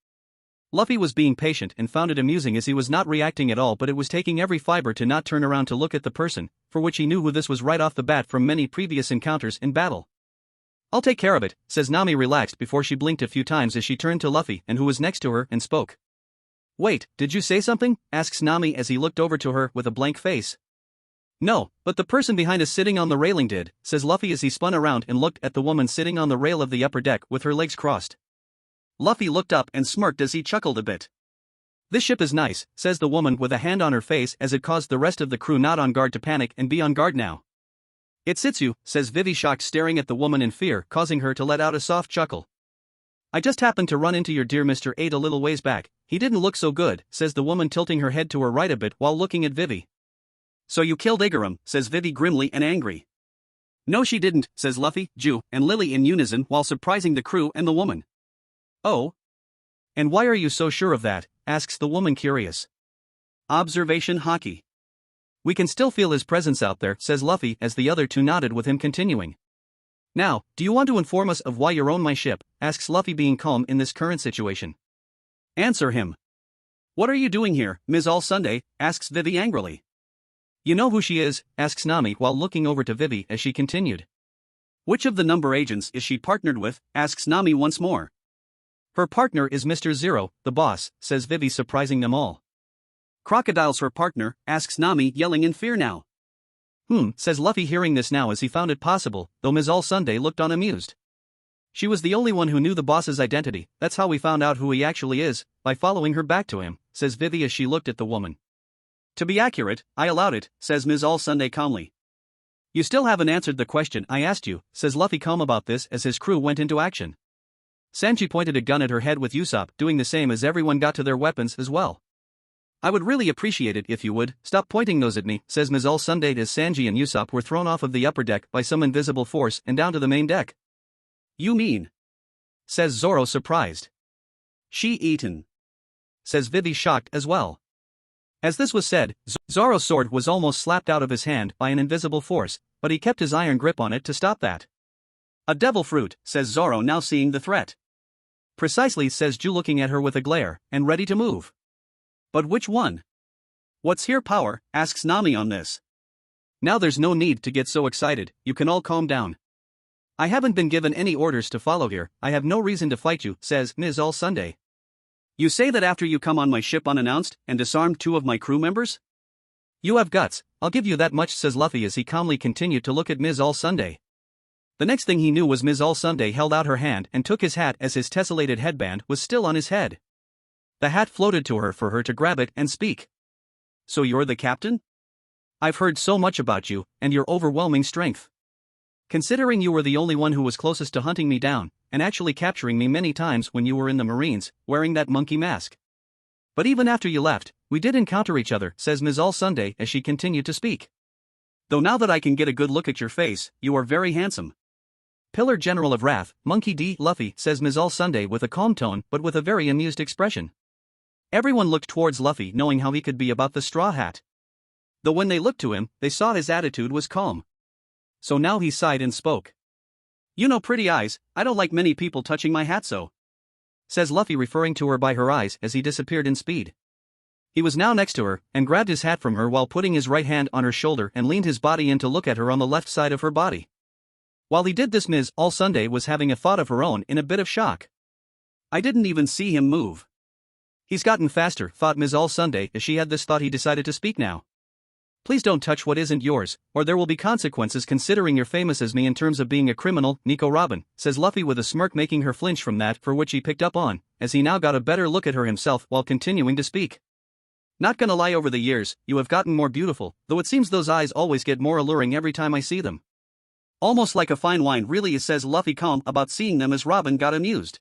Luffy was being patient and found it amusing as he was not reacting at all, but it was taking every fiber to not turn around to look at the person, for which he knew who this was right off the bat from many previous encounters in battle. I'll take care of it, says Nami, relaxed before she blinked a few times as she turned to Luffy and who was next to her and spoke. Wait, did you say something? Asks Nami as he looked over to her with a blank face. No, but the person behind us sitting on the railing did, says Luffy as he spun around and looked at the woman sitting on the rail of the upper deck with her legs crossed. Luffy looked up and smirked as he chuckled a bit. This ship is nice, says the woman with a hand on her face as it caused the rest of the crew not on guard to panic and be on guard now. It sits you, says Vivi, shocked, staring at the woman in fear, causing her to let out a soft chuckle. I just happened to run into your dear Mr. 8 a little ways back. He didn't look so good, says the woman, tilting her head to her right a bit while looking at Vivi. So you killed Igaram, says Vivi grimly and angry. No she didn't, says Luffy, Ju, and Lily in unison while surprising the crew and the woman. Oh? And why are you so sure of that? Asks the woman, curious. Observation hockey. We can still feel his presence out there, says Luffy as the other two nodded with him, continuing. Now, do you want to inform us of why you're on my ship? Asks Luffy, being calm in this current situation. Answer him. What are you doing here, Ms. All Sunday? Asks Vivi angrily. You know who she is? Asks Nami while looking over to Vivi as she continued. Which of the number agents is she partnered with? Asks Nami once more. Her partner is Mr. Zero, the boss, says Vivi, surprising them all. Crocodile's her partner? Asks Nami, yelling in fear now. Says Luffy, hearing this now as he found it possible, though Ms. All Sunday looked unamused. She was the only one who knew the boss's identity. That's how we found out who he actually is, by following her back to him, says Vivi as she looked at the woman. To be accurate, I allowed it, says Ms. All Sunday calmly. You still haven't answered the question I asked you, says Luffy calm about this as his crew went into action. Sanji pointed a gun at her head with Usopp doing the same as everyone got to their weapons as well. I would really appreciate it if you would stop pointing those at me, says Ms. All Sunday as Sanji and Usopp were thrown off of the upper deck by some invisible force and down to the main deck. You mean? Says Zoro, surprised. She eaten. Says Vivi, shocked as well. As this was said, Zoro's sword was almost slapped out of his hand by an invisible force, but he kept his iron grip on it to stop that. A devil fruit, says Zoro, now seeing the threat. Precisely, says Ju, looking at her with a glare, and ready to move. But which one? What's her power? Asks Nami on this. Now there's no need to get so excited, you can all calm down. I haven't been given any orders to follow here, I have no reason to fight you, says Ms. All Sunday. You say that after you come on my ship unannounced and disarmed 2 of my crew members? You have guts, I'll give you that much, says Luffy as he calmly continued to look at Ms. All Sunday. The next thing he knew was Ms. All Sunday held out her hand and took his hat as his tessellated headband was still on his head. The hat floated to her for her to grab it and speak. So you're the captain? I've heard so much about you, and your overwhelming strength. Considering you were the only one who was closest to hunting me down, and actually capturing me many times when you were in the Marines, wearing that monkey mask. But even after you left, we did encounter each other, says Ms. All Sunday as she continued to speak. Though now that I can get a good look at your face, you are very handsome. Pillar General of Wrath, Monkey D. Luffy, says Ms. All Sunday with a calm tone but with a very amused expression. Everyone looked towards Luffy, knowing how he could be about the straw hat. Though when they looked to him, they saw his attitude was calm. So now he sighed and spoke. You know, pretty eyes, I don't like many people touching my hat, so. Says Luffy, referring to her by her eyes as he disappeared in speed. He was now next to her, and grabbed his hat from her while putting his right hand on her shoulder and leaned his body in to look at her on the left side of her body. While he did this, Ms. All Sunday was having a thought of her own in a bit of shock. I didn't even see him move. He's gotten faster, thought Ms. All Sunday as she had this thought. He decided to speak now. Please don't touch what isn't yours, or there will be consequences, considering you're famous as me in terms of being a criminal, Nico Robin, says Luffy with a smirk, making her flinch from that for which he picked up on, as he now got a better look at her himself while continuing to speak. Not gonna lie, over the years, you have gotten more beautiful, though it seems those eyes always get more alluring every time I see them. Almost like a fine wine, really is, says Luffy, calm about seeing them as Robin got amused.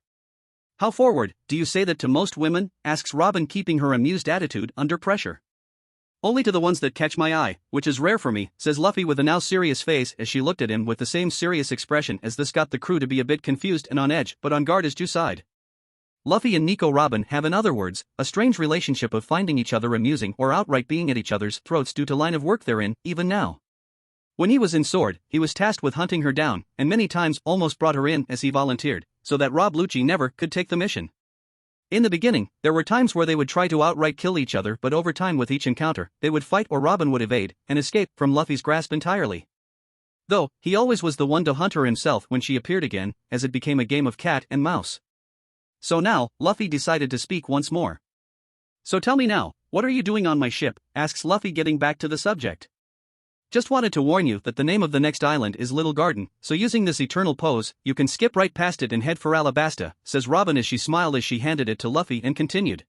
How forward, do you say that to most women? Asks Robin, keeping her amused attitude under pressure. Only to the ones that catch my eye, which is rare for me, says Luffy with a now serious face as she looked at him with the same serious expression as this got the crew to be a bit confused and on edge but on guard as Ju sighed. Luffy and Nico Robin have, in other words, a strange relationship of finding each other amusing or outright being at each other's throats due to line of work they're in, even now. When he was in Sword, he was tasked with hunting her down, and many times almost brought her in as he volunteered, so that Rob Lucci never could take the mission. In the beginning, there were times where they would try to outright kill each other, but over time with each encounter, they would fight or Robin would evade and escape from Luffy's grasp entirely. Though, he always was the one to hunt her himself when she appeared again, as it became a game of cat and mouse. So now, Luffy decided to speak once more. So tell me now, what are you doing on my ship? Asks Luffy, getting back to the subject. Just wanted to warn you that the name of the next island is Little Garden, so using this eternal pose, you can skip right past it and head for Alabasta, says Robin as she smiled as she handed it to Luffy and continued.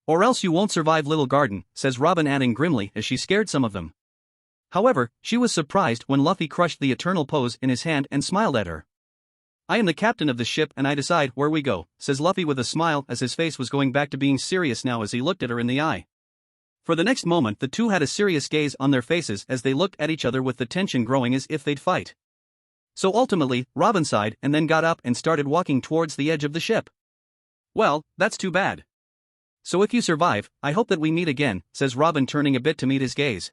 Or else you won't survive Little Garden, says Robin, adding grimly as she scared some of them. However, she was surprised when Luffy crushed the eternal pose in his hand and smiled at her. I am the captain of the ship and I decide where we go, says Luffy with a smile as his face was going back to being serious now as he looked at her in the eye. For the next moment the two had a serious gaze on their faces as they looked at each other with the tension growing as if they'd fight. So ultimately, Robin sighed and then got up and started walking towards the edge of the ship. Well, that's too bad. So if you survive, I hope that we meet again, says Robin, turning a bit to meet his gaze.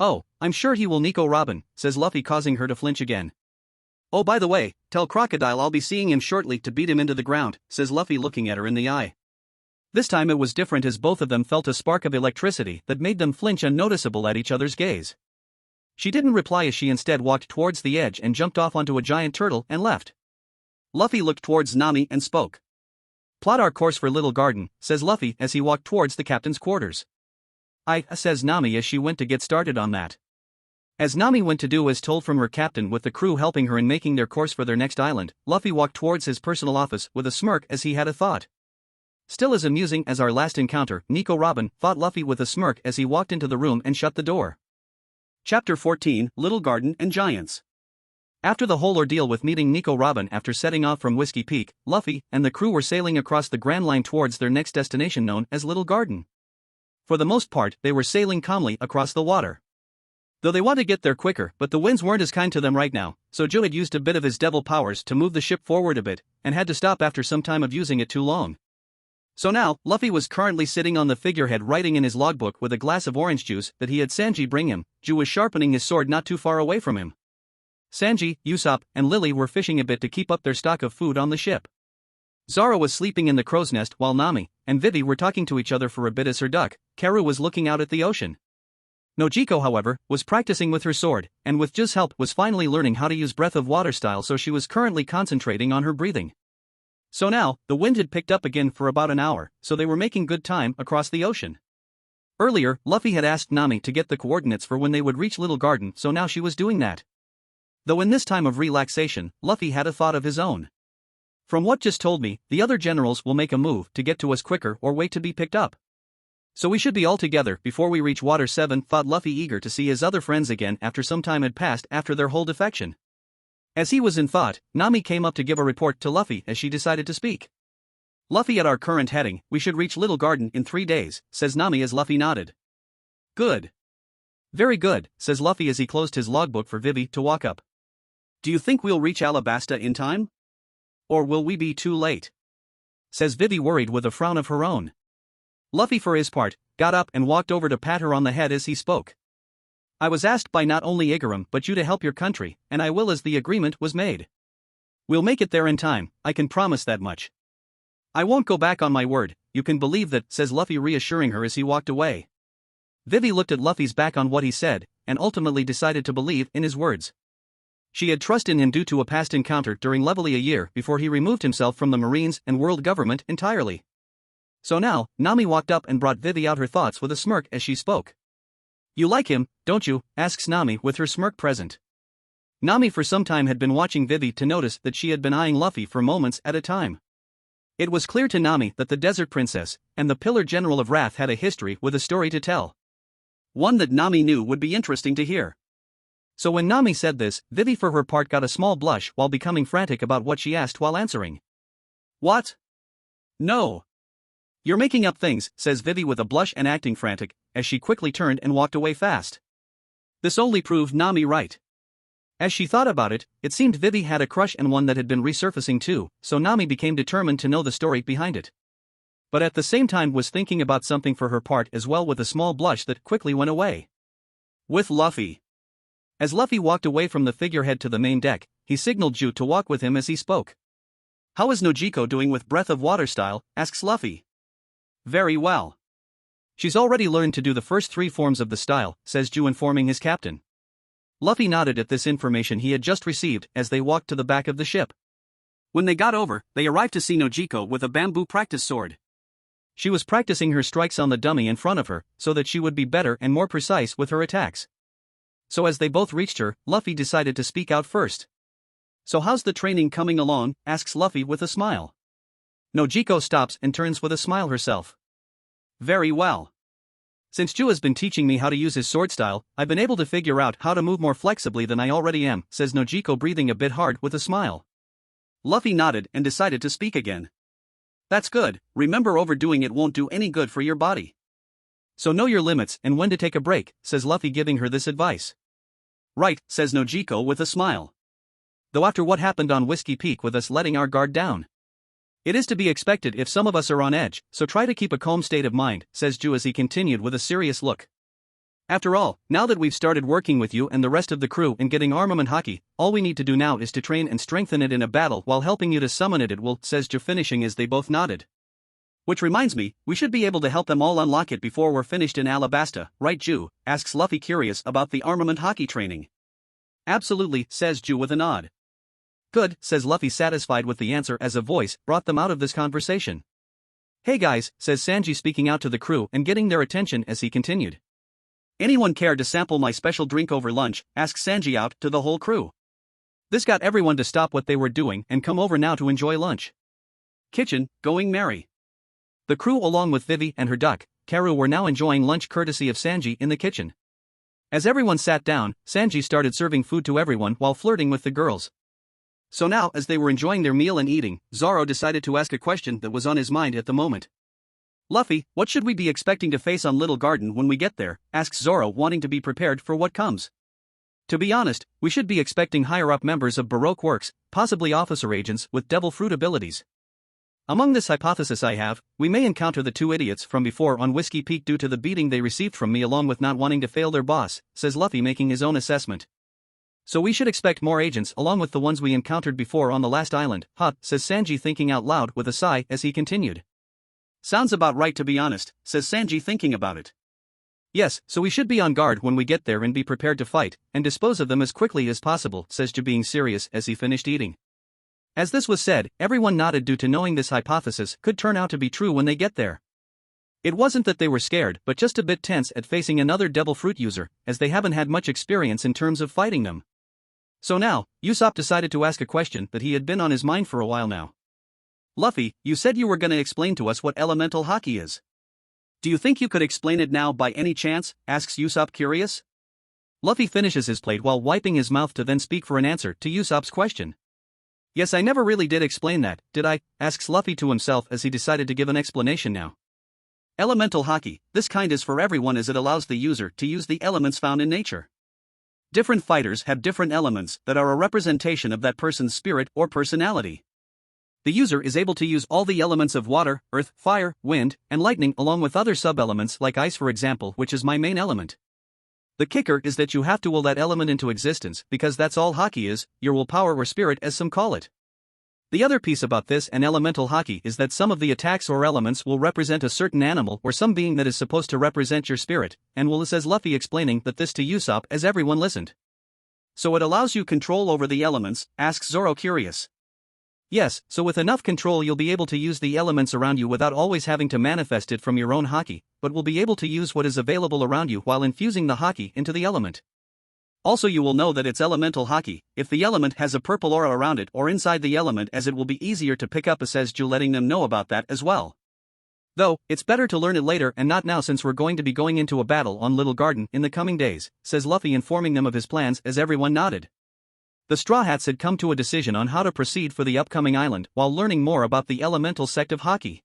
Oh, I'm sure he will, Nico Robin, says Luffy, causing her to flinch again. Oh, by the way, tell Crocodile I'll be seeing him shortly to beat him into the ground, says Luffy, looking at her in the eye. This time it was different, as both of them felt a spark of electricity that made them flinch, unnoticeable at each other's gaze. She didn't reply, as she instead walked towards the edge and jumped off onto a giant turtle and left. Luffy looked towards Nami and spoke. Plot our course for Little Garden, says Luffy as he walked towards the captain's quarters. Says Nami as she went to get started on that. As Nami went to do as told from her captain, with the crew helping her in making their course for their next island, Luffy walked towards his personal office with a smirk as he had a thought. Still as amusing as our last encounter, Nico Robin, thought Luffy with a smirk as he walked into the room and shut the door. Chapter 14, Little Garden and Giants. After the whole ordeal with meeting Nico Robin after setting off from Whiskey Peak, Luffy and the crew were sailing across the Grand Line towards their next destination, known as Little Garden. For the most part, they were sailing calmly across the water. Though they wanted to get there quicker, but the winds weren't as kind to them right now, so Joe had used a bit of his devil powers to move the ship forward a bit, and had to stop after some time of using it too long. So now, Luffy was currently sitting on the figurehead writing in his logbook with a glass of orange juice that he had Sanji bring him. Joe was sharpening his sword not too far away from him. Sanji, Usopp, and Lily were fishing a bit to keep up their stock of food on the ship. Zara was sleeping in the crow's nest while Nami and Vivi were talking to each other for a bit as her duck, Karu, was looking out at the ocean. Nojiko, however, was practicing with her sword, and with Ju's help was finally learning how to use Breath of Water style, so she was currently concentrating on her breathing. So now, the wind had picked up again for about an hour, so they were making good time across the ocean. Earlier, Luffy had asked Nami to get the coordinates for when they would reach Little Garden, so now she was doing that. Though in this time of relaxation, Luffy had a thought of his own. From what just told me, the other generals will make a move to get to us quicker or wait to be picked up. So we should be all together before we reach Water 7, thought Luffy, eager to see his other friends again after some time had passed after their whole defection. As he was in thought, Nami came up to give a report to Luffy as she decided to speak. Luffy, at our current heading, we should reach Little Garden in 3 days, says Nami as Luffy nodded. Good. Very good, says Luffy as he closed his logbook for Vivi to walk up. Do you think we'll reach Alabasta in time? Or will we be too late? Says Vivi, worried with a frown of her own. Luffy, for his part, got up and walked over to pat her on the head as he spoke. I was asked by not only Igaram but you to help your country, and I will, as the agreement was made. We'll make it there in time, I can promise that much. I won't go back on my word, you can believe that, says Luffy, reassuring her as he walked away. Vivi looked at Luffy's back on what he said, and ultimately decided to believe in his words. She had trust in him due to a past encounter during Levelly a year before he removed himself from the Marines and world government entirely. So now, Nami walked up and brought Vivi out her thoughts with a smirk as she spoke. You like him, don't you? Asks Nami with her smirk present. Nami for some time had been watching Vivi to notice that she had been eyeing Luffy for moments at a time. It was clear to Nami that the Desert Princess and the Pillar General of Wrath had a history with a story to tell. One that Nami knew would be interesting to hear. So when Nami said this, Vivi for her part got a small blush while becoming frantic about what she asked while answering. What? No. You're making up things, says Vivi with a blush and acting frantic, as she quickly turned and walked away fast. This only proved Nami right. As she thought about it, it seemed Vivi had a crush, and one that had been resurfacing too, so Nami became determined to know the story behind it. But at the same time was thinking about something for her part as well, with a small blush that quickly went away. With Luffy. As Luffy walked away from the figurehead to the main deck, he signaled Ju to walk with him as he spoke. How is Nojiko doing with Breath of Water style? Asks Luffy. Very well. She's already learned to do the first 3 forms of the style, says Ju, informing his captain. Luffy nodded at this information he had just received as they walked to the back of the ship. When they got over, they arrived to see Nojiko with a bamboo practice sword. She was practicing her strikes on the dummy in front of her, so that she would be better and more precise with her attacks. So as they both reached her, Luffy decided to speak out first. So how's the training coming along? Asks Luffy with a smile. Nojiko stops and turns with a smile herself. Very well. Since Ju has been teaching me how to use his sword style, I've been able to figure out how to move more flexibly than I already am, says Nojiko, breathing a bit hard with a smile. Luffy nodded and decided to speak again. That's good, remember overdoing it won't do any good for your body. So know your limits and when to take a break, says Luffy, giving her this advice. Right, says Nojiko with a smile. Though after what happened on Whiskey Peak with us letting our guard down, it is to be expected if some of us are on edge, so try to keep a calm state of mind, says Ju as he continued with a serious look. After all, now that we've started working with you and the rest of the crew in getting armament hockey, all we need to do now is to train and strengthen it in a battle while helping you to summon it will, says Ju, finishing as they both nodded. Which reminds me, we should be able to help them all unlock it before we're finished in Alabasta, right Ju? Asks Luffy, curious about the armament hockey training. Absolutely, says Ju with a nod. Good, says Luffy, satisfied with the answer as a voice brought them out of this conversation. Hey guys, says Sanji, speaking out to the crew and getting their attention as he continued. Anyone care to sample my special drink over lunch? Asks Sanji out to the whole crew. This got everyone to stop what they were doing and come over now to enjoy lunch. Kitchen, going merry. The crew along with Vivi and her duck, Karu, were now enjoying lunch courtesy of Sanji in the kitchen. As everyone sat down, Sanji started serving food to everyone while flirting with the girls. So now, as they were enjoying their meal and eating, Zoro decided to ask a question that was on his mind at the moment. Luffy, what should we be expecting to face on Little Garden when we get there? Asks Zoro, wanting to be prepared for what comes. To be honest, we should be expecting higher-up members of Baroque Works, possibly officer agents with devil fruit abilities. Among this hypothesis I have, we may encounter the two idiots from before on Whiskey Peak due to the beating they received from me along with not wanting to fail their boss, says Luffy, making his own assessment. So we should expect more agents along with the ones we encountered before on the last island, huh, says Sanji, thinking out loud with a sigh as he continued. Sounds about right, to be honest, says Sanji, thinking about it. Yes, so we should be on guard when we get there and be prepared to fight and dispose of them as quickly as possible, says Ju, being serious as he finished eating. As this was said, everyone nodded due to knowing this hypothesis could turn out to be true when they get there. It wasn't that they were scared, but just a bit tense at facing another devil fruit user, as they haven't had much experience in terms of fighting them. So now, Usopp decided to ask a question that he had been on his mind for a while now. Luffy, you said you were going to explain to us what elemental hockey is. Do you think you could explain it now by any chance? Asks Usopp, curious. Luffy finishes his plate while wiping his mouth to then speak for an answer to Usopp's question. Yes, I never really did explain that, did I? Asks Luffy to himself as he decided to give an explanation now. Elemental hockey, this kind is for everyone as it allows the user to use the elements found in nature. Different fighters have different elements that are a representation of that person's spirit or personality. The user is able to use all the elements of water, earth, fire, wind, and lightning along with other sub-elements like ice, for example, which is my main element. The kicker is that you have to will that element into existence because that's all hockey is, your willpower or spirit as some call it. The other piece about this and elemental hockey is that some of the attacks or elements will represent a certain animal or some being that is supposed to represent your spirit, and will, says Luffy, explaining that this to Usopp as everyone listened. So it allows you control over the elements? Asks Zoro, curious. Yes, so with enough control you'll be able to use the elements around you without always having to manifest it from your own hockey, but will be able to use what is available around you while infusing the hockey into the element. Also, you will know that it's elemental hockey if the element has a purple aura around it or inside the element, as it will be easier to pick up, says Ju, letting them know about that as well. Though, it's better to learn it later and not now since we're going to be going into a battle on Little Garden in the coming days, says Luffy, informing them of his plans as everyone nodded. The Straw Hats had come to a decision on how to proceed for the upcoming island while learning more about the elemental sect of hockey.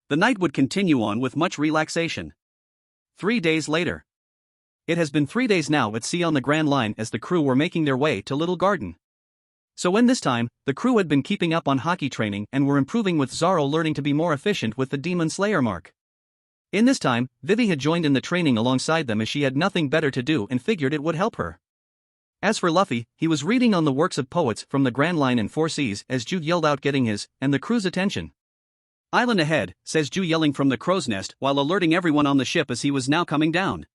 The night would continue on with much relaxation. 3 days later. It has been 3 days now at sea on the Grand Line as the crew were making their way to Little Garden. So in this time, the crew had been keeping up on hockey training and were improving, with Zoro learning to be more efficient with the Demon Slayer mark. In this time, Vivi had joined in the training alongside them as she had nothing better to do and figured it would help her. As for Luffy, he was reading on the works of poets from the Grand Line and Four Seas as Ju yelled out, getting his and the crew's attention. Island ahead, says Ju, yelling from the crow's nest while alerting everyone on the ship as he was now coming down.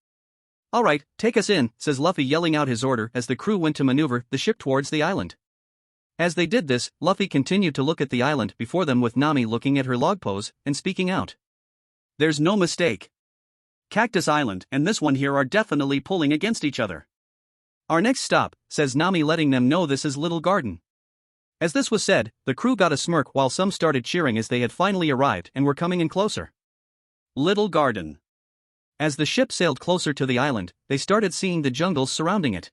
Alright, take us in, says Luffy, yelling out his order as the crew went to maneuver the ship towards the island. As they did this, Luffy continued to look at the island before them, with Nami looking at her log pose and speaking out. There's no mistake. Cactus Island and this one here are definitely pulling against each other. Our next stop, says Nami, letting them know this is Little Garden. As this was said, the crew got a smirk while some started cheering as they had finally arrived and were coming in closer. Little Garden. As the ship sailed closer to the island, they started seeing the jungles surrounding it.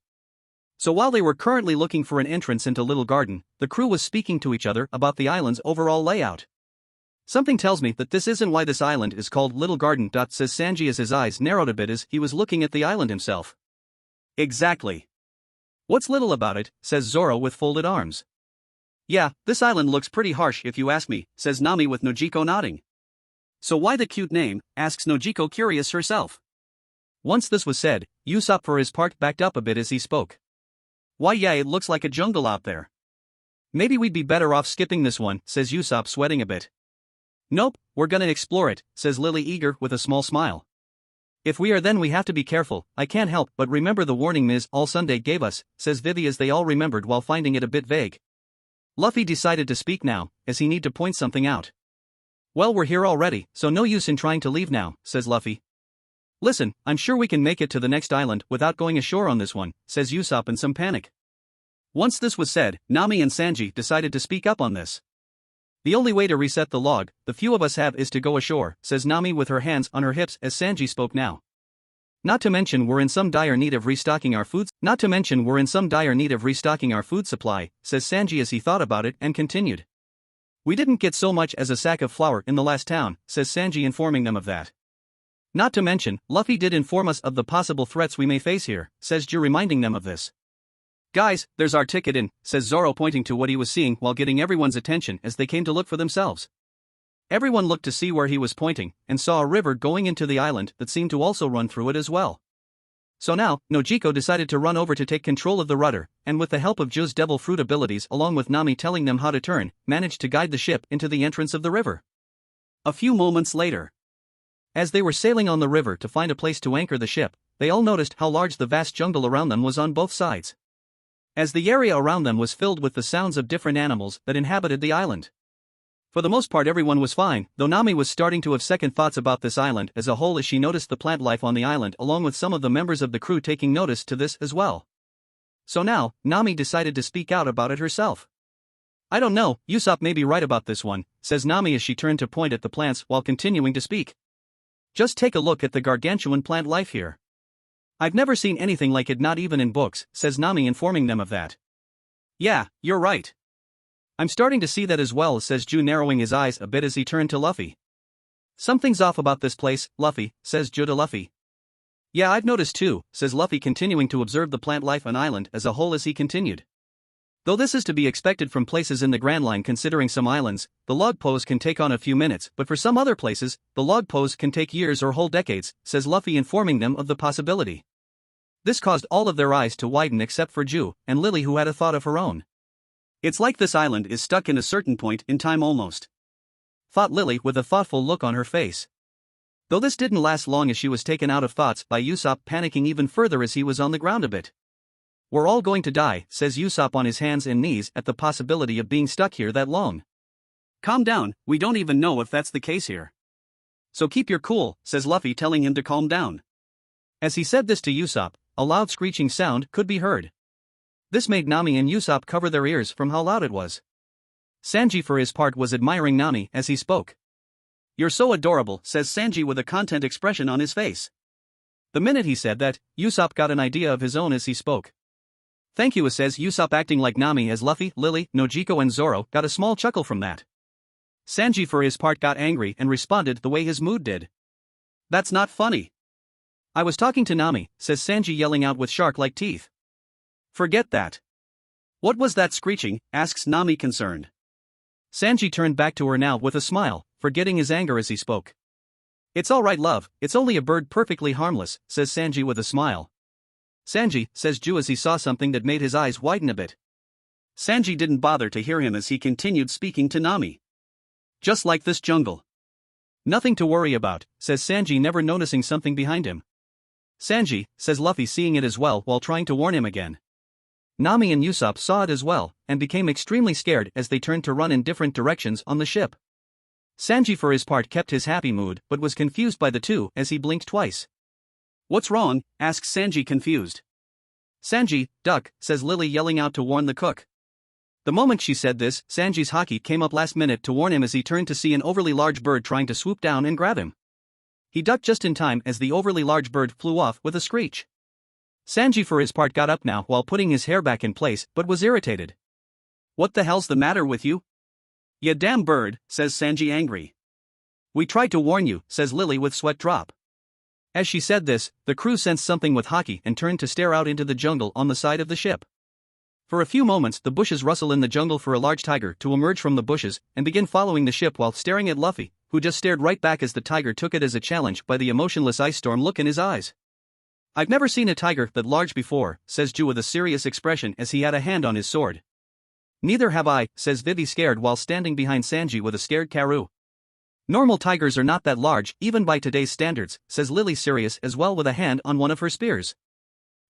So while they were currently looking for an entrance into Little Garden, the crew was speaking to each other about the island's overall layout. Something tells me that this isn't why this island is called Little Garden, says Sanji as his eyes narrowed a bit as he was looking at the island himself. Exactly. What's little about it, says Zoro with folded arms. Yeah, this island looks pretty harsh if you ask me, says Nami with Nojiko nodding. So why the cute name, asks Nojiko, curious herself. Once this was said, Usopp for his part backed up a bit as he spoke. Why yeah, it looks like a jungle out there. Maybe we'd be better off skipping this one, says Usopp sweating a bit. Nope, we're gonna explore it, says Lily eager with a small smile. If we are then we have to be careful, I can't help but remember the warning Ms. All Sunday gave us, says Vivi as they all remembered while finding it a bit vague. Luffy decided to speak now, as he need to point something out. Well we're here already, so no use in trying to leave now, says Luffy. Listen, I'm sure we can make it to the next island without going ashore on this one, says Usopp in some panic. Once this was said, Nami and Sanji decided to speak up on this. The only way to reset the log the few of us have is to go ashore, says Nami with her hands on her hips as Sanji spoke now. Not to mention we're in some dire need of restocking our food supply, says Sanji as he thought about it and continued. We didn't get so much as a sack of flour in the last town, says Sanji informing them of that. Not to mention, Luffy did inform us of the possible threats we may face here, says Ju reminding them of this. Guys, there's our ticket in, says Zoro pointing to what he was seeing while getting everyone's attention as they came to look for themselves. Everyone looked to see where he was pointing, and saw a river going into the island that seemed to also run through it as well. So now, Nojiko decided to run over to take control of the rudder, and with the help of Ju's devil fruit abilities along with Nami telling them how to turn, managed to guide the ship into the entrance of the river. A few moments later, as they were sailing on the river to find a place to anchor the ship, they all noticed how large the vast jungle around them was on both sides, as the area around them was filled with the sounds of different animals that inhabited the island. For the most part everyone was fine, though Nami was starting to have second thoughts about this island as a whole as she noticed the plant life on the island along with some of the members of the crew taking notice to this as well. So now, Nami decided to speak out about it herself. I don't know, Usopp may be right about this one, says Nami as she turned to point at the plants while continuing to speak. Just take a look at the gargantuan plant life here. I've never seen anything like it, not even in books, says Nami informing them of that. Yeah, you're right. I'm starting to see that as well, says Ju narrowing his eyes a bit as he turned to Luffy. Something's off about this place, Luffy, says Ju to Luffy. Yeah, I've noticed too, says Luffy continuing to observe the plant life on island as a whole as he continued. Though this is to be expected from places in the Grand Line considering some islands, the log pose can take on a few minutes, but for some other places, the log pose can take years or whole decades, says Luffy informing them of the possibility. This caused all of their eyes to widen except for Ju and Lily who had a thought of her own. It's like this island is stuck in a certain point in time almost, thought Lily with a thoughtful look on her face. Though this didn't last long as she was taken out of thoughts by Usopp panicking even further as he was on the ground a bit. We're all going to die, says Usopp on his hands and knees at the possibility of being stuck here that long. Calm down, we don't even know if that's the case here. So keep your cool, says Luffy telling him to calm down. As he said this to Usopp, a loud screeching sound could be heard. This made Nami and Usopp cover their ears from how loud it was. Sanji for his part was admiring Nami as he spoke. You're so adorable, says Sanji with a content expression on his face. The minute he said that, Usopp got an idea of his own as he spoke. Thank you, says Usopp acting like Nami as Luffy, Lily, Nojiko and Zoro got a small chuckle from that. Sanji for his part got angry and responded the way his mood did. That's not funny. I was talking to Nami, says Sanji yelling out with shark-like teeth. Forget that. What was that screeching, asks Nami concerned. Sanji turned back to her now with a smile, forgetting his anger as he spoke. It's alright love, it's only a bird perfectly harmless, says Sanji with a smile. Sanji, says Ju as he saw something that made his eyes widen a bit. Sanji didn't bother to hear him as he continued speaking to Nami. Just like this jungle. Nothing to worry about, says Sanji never noticing something behind him. Sanji, says Luffy seeing it as well while trying to warn him again. Nami and Usopp saw it as well, and became extremely scared as they turned to run in different directions on the ship. Sanji for his part kept his happy mood but was confused by the two as he blinked twice. What's wrong? Asks Sanji confused. Sanji, duck, says Lily yelling out to warn the cook. The moment she said this, Sanji's haki came up last minute to warn him as he turned to see an overly large bird trying to swoop down and grab him. He ducked just in time as the overly large bird flew off with a screech. Sanji for his part got up now while putting his hair back in place but was irritated. What the hell's the matter with you? Ya damn bird, says Sanji angry. We tried to warn you, says Lily with sweat drop. As she said this, the crew sensed something with haki and turned to stare out into the jungle on the side of the ship. For a few moments the bushes rustle in the jungle for a large tiger to emerge from the bushes and begin following the ship while staring at Luffy, who just stared right back as the tiger took it as a challenge by the emotionless ice storm look in his eyes. I've never seen a tiger that large before, says Ju with a serious expression as he had a hand on his sword. Neither have I, says Vivi scared while standing behind Sanji with a scared Karoo. Normal tigers are not that large, even by today's standards, says Lily serious as well with a hand on one of her spears.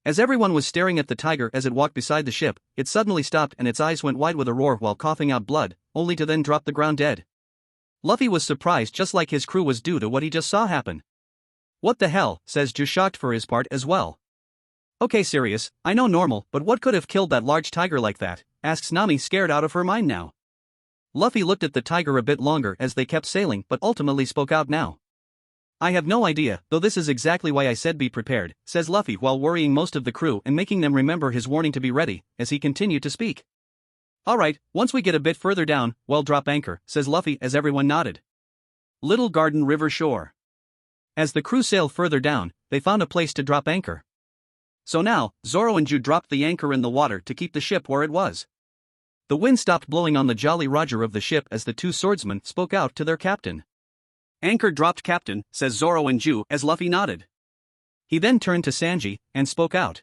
As everyone was staring at the tiger as it walked beside the ship, it suddenly stopped and its eyes went wide with a roar while coughing out blood, only to then drop the ground dead. Luffy was surprised just like his crew was due to what he just saw happen. What the hell, says Ju shocked for his part as well. Okay Sirius, I know normal, but what could have killed that large tiger like that, asks Nami scared out of her mind now. Luffy looked at the tiger a bit longer as they kept sailing but ultimately spoke out now. I have no idea, though this is exactly why I said be prepared, says Luffy while worrying most of the crew and making them remember his warning to be ready, as he continued to speak. Alright, once we get a bit further down, we'll drop anchor, says Luffy as everyone nodded. Little Garden River Shore. As the crew sailed further down, they found a place to drop anchor. So now, Zoro and Ju dropped the anchor in the water to keep the ship where it was. The wind stopped blowing on the Jolly Roger of the ship as the two swordsmen spoke out to their captain. Anchor dropped captain, says Zoro and Ju as Luffy nodded. He then turned to Sanji and spoke out.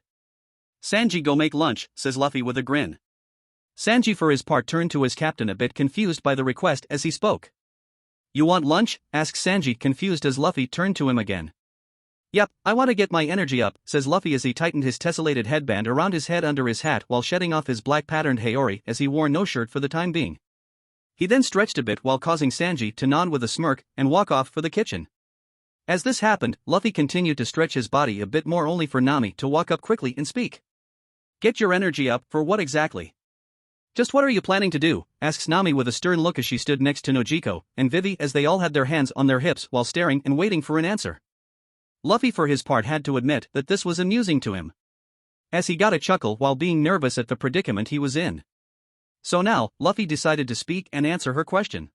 Sanji go make lunch, says Luffy with a grin. Sanji for his part turned to his captain a bit confused by the request as he spoke. You want lunch? Asks Sanji confused as Luffy turned to him again. Yep, I want to get my energy up, says Luffy as he tightened his tessellated headband around his head under his hat while shedding off his black patterned haori as he wore no shirt for the time being. He then stretched a bit while causing Sanji to nod with a smirk and walk off for the kitchen. As this happened, Luffy continued to stretch his body a bit more only for Nami to walk up quickly and speak. Get your energy up, for what exactly? Just what are you planning to do? Asks Nami with a stern look as she stood next to Nojiko and Vivi as they all had their hands on their hips while staring and waiting for an answer. Luffy for his part had to admit that this was amusing to him, as he got a chuckle while being nervous at the predicament he was in. So now, Luffy decided to speak and answer her question.